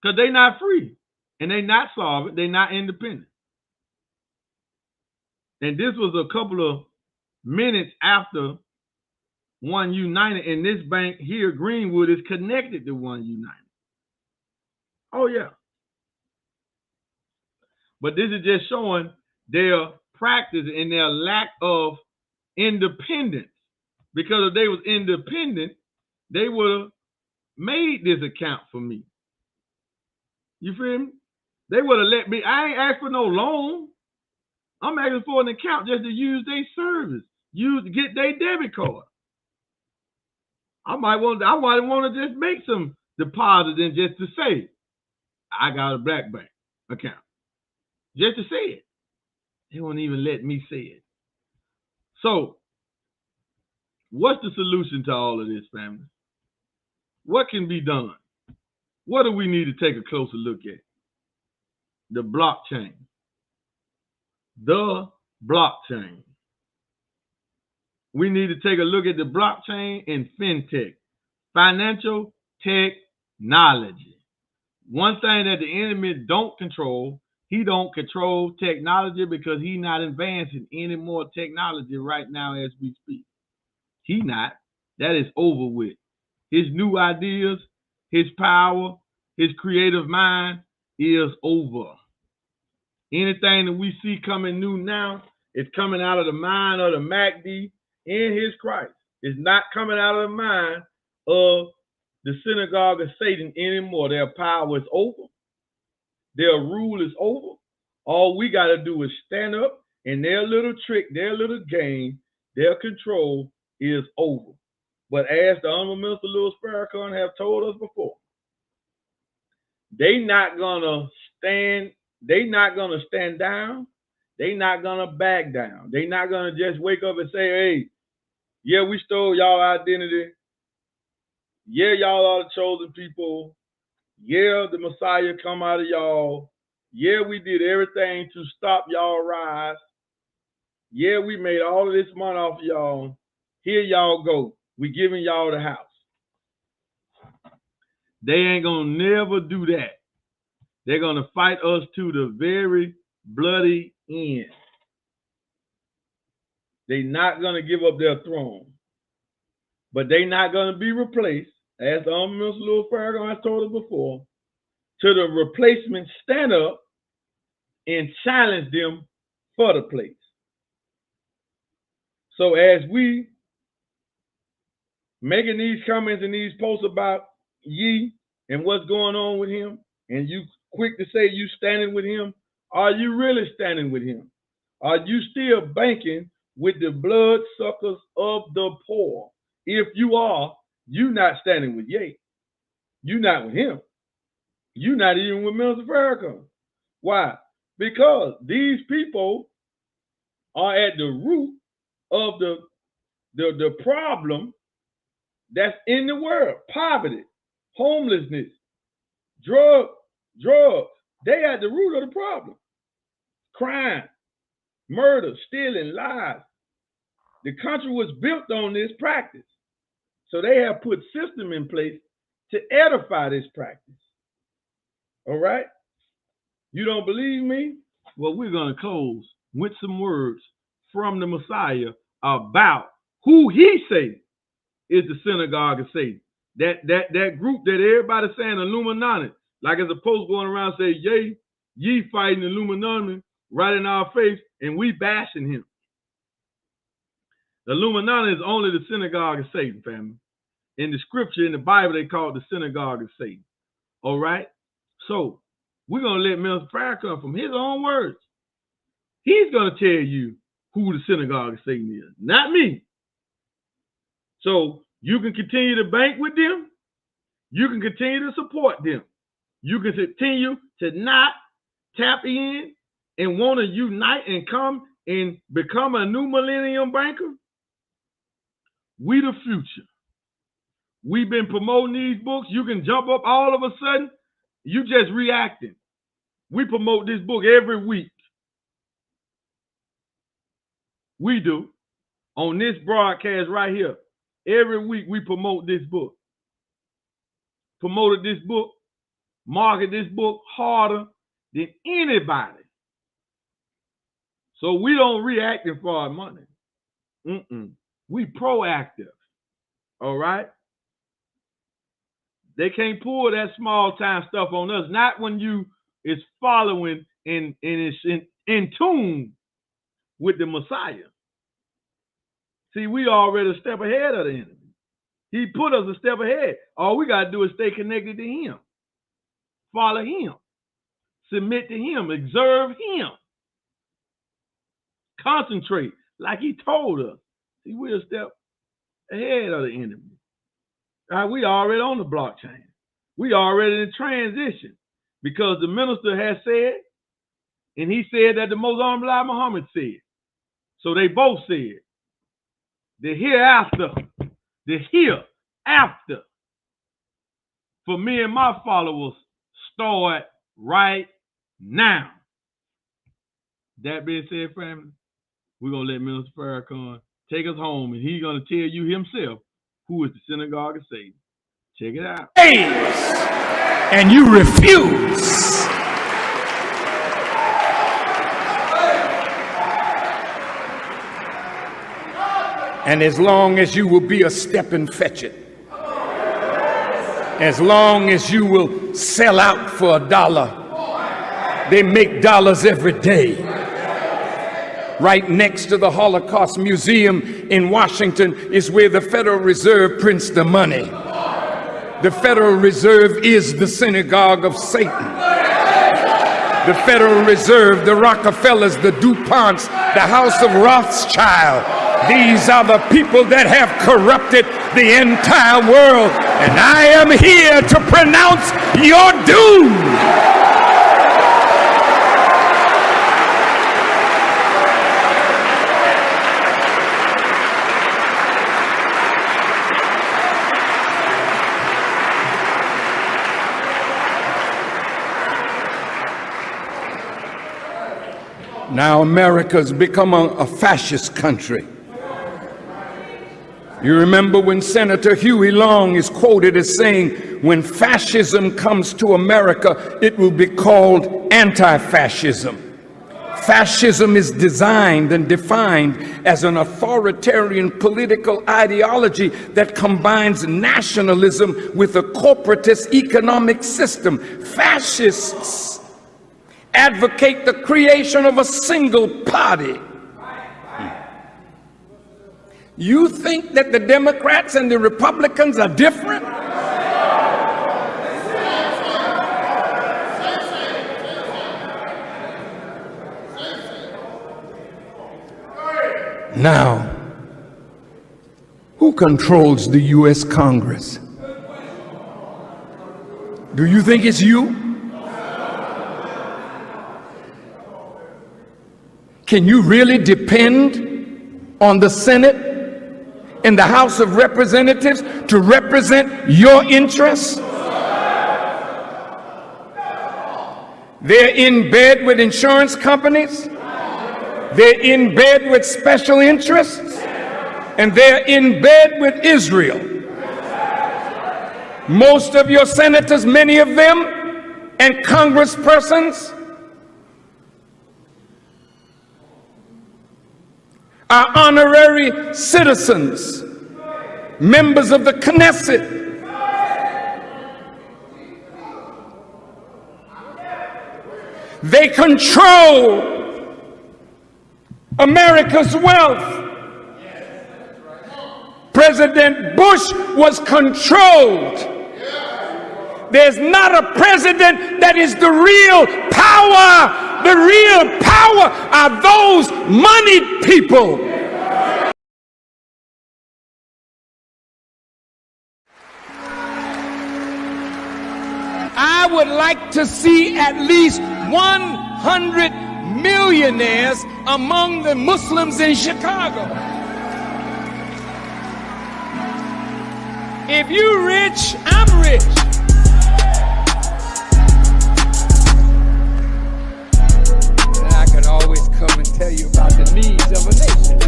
Because they not free. And they not solvent. They not independent. And this was a couple of minutes after One United. And this bank here, Greenwood, is connected to One United. Oh, yeah. But this is just showing their practice and their lack of independence. Because if they was independent, they would have made this account for me. You feel me? They would have let me. I ain't asked for no loan. I'm asking for an account just to use their service. Get their debit card. I might want to just make some deposits and just to say, I got a black bank account. Just to say it. They won't even let me say it. So, what's the solution to all of this, family? What can be done? What do we need to take a closer look at? The blockchain. The blockchain. We need to take a look at the blockchain and fintech. Financial technology. One thing that the enemy don't control, he don't control technology because he's not advancing any more technology right now as we speak. He not. That is over with. His new ideas, his power, his creative mind is over. Anything that we see coming new now is coming out of the mind of the Mahdi and his Christ. It's not coming out of the mind of the synagogue of Satan anymore. Their power is over. Their rule is over. All we got to do is stand up, and their little trick, their little game, their control is over. But as the Honorable Minister Louis Farrakhan have told us before, they not gonna stand down. They not gonna back down. They not gonna just wake up and say, hey, yeah, we stole y'all identity. Yeah, y'all are the chosen people. Yeah, the Messiah come out of y'all. Yeah, we did everything to stop y'all rise. Yeah, we made all of this money off of y'all. Here y'all go. We giving y'all the house. They ain't gonna never do that. They're gonna fight us to the very bloody end. They're not gonna give up their throne. But they're not gonna be replaced, as the Honorable Minister Louis Farrakhan has told us before, till the replacements stand up and challenge them for the place. So as we making these comments and these posts about Ye and what's going on with him, and you quick to say you standing with him, are you really standing with him? Are you still banking with the bloodsuckers of the poor? If you are, you not standing with Ye. You not with him. You not even with Minister Farrakhan. Why? Because these people are at the root of the problem that's in the world. Poverty, homelessness, drugs. They at the root of the problem. Crime, murder, stealing, lies. The country was built on this practice. So they have put system in place to edify this practice. All right? You don't believe me? Well, we're going to close with some words from the Messiah about who he says is the synagogue of Satan. That group that everybody's saying Illuminati, like as a post going around saying, yay, ye fighting Illuminati right in our face, and we bashing him. The Illuminati is only the synagogue of Satan, family. In the scripture, in the Bible, they call it the synagogue of Satan. All right? So, we're going to let Minister Farrakhan from his own words. He's going to tell you who the synagogue of Satan is, not me. So, you can continue to bank with them. You can continue to support them. You can continue to not tap in and want to unite and come and become a new millennium banker. We the future. We've been promoting these books. You can jump up all of a sudden. You just reacting. We promote this book every week. We do. On this broadcast right here. Every week we promote this book. Promoted this book. Market this book harder than anybody. So we don't react for our money. We proactive. All right? They can't pull that small time stuff on us. Not when you is following and is in tune with the Messiah. See, we already a step ahead of the enemy. He put us a step ahead. All we got to do is stay connected to him. Follow him. Submit to him. Observe him. Concentrate like he told us. See, we're a step ahead of the enemy. All right, we already on the blockchain. We already in transition because the minister has said, and he said that the Most Honorable Muhammad said. So they both said, the hereafter for me and my followers start right now. That being said, family, we're going to let Minister Farrakhan take us home, and he's going to tell you himself who is the synagogue of Satan. Check it out. And you refuse. And as long as you will be a step and fetch it, as long as you will sell out for $1, they make dollars every day. Right next to the Holocaust Museum in Washington is where the Federal Reserve prints the money. The Federal Reserve is the synagogue of Satan. The Federal Reserve, the Rockefellers, the DuPonts, the House of Rothschild. These are the people that have corrupted the entire world. And I am here to pronounce your doom. Now America's become a fascist country. You remember when Senator Huey Long is quoted as saying, when fascism comes to America, it will be called anti-fascism. Fascism is designed and defined as an authoritarian political ideology that combines nationalism with a corporatist economic system. Fascists advocate the creation of a single party. You think that the Democrats and the Republicans are different? Now, who controls the U.S. Congress? Do you think it's you? Can you really depend on the Senate and the House of Representatives to represent your interests? They're in bed with insurance companies. They're in bed with special interests. And they're in bed with Israel. Most of your senators, many of them, and congresspersons are honorary citizens, members of the Knesset. They control America's wealth. President Bush was controlled. There's not a president that is the real power. The real power are those moneyed people. I would like to see at least 100 millionaires among the Muslims in Chicago. If you're rich, I'm rich. And I can always come and tell you about the needs of a nation.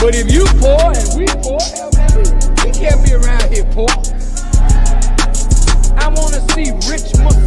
But if you poor and we poor, we can't be around here poor. I want to see rich Muslims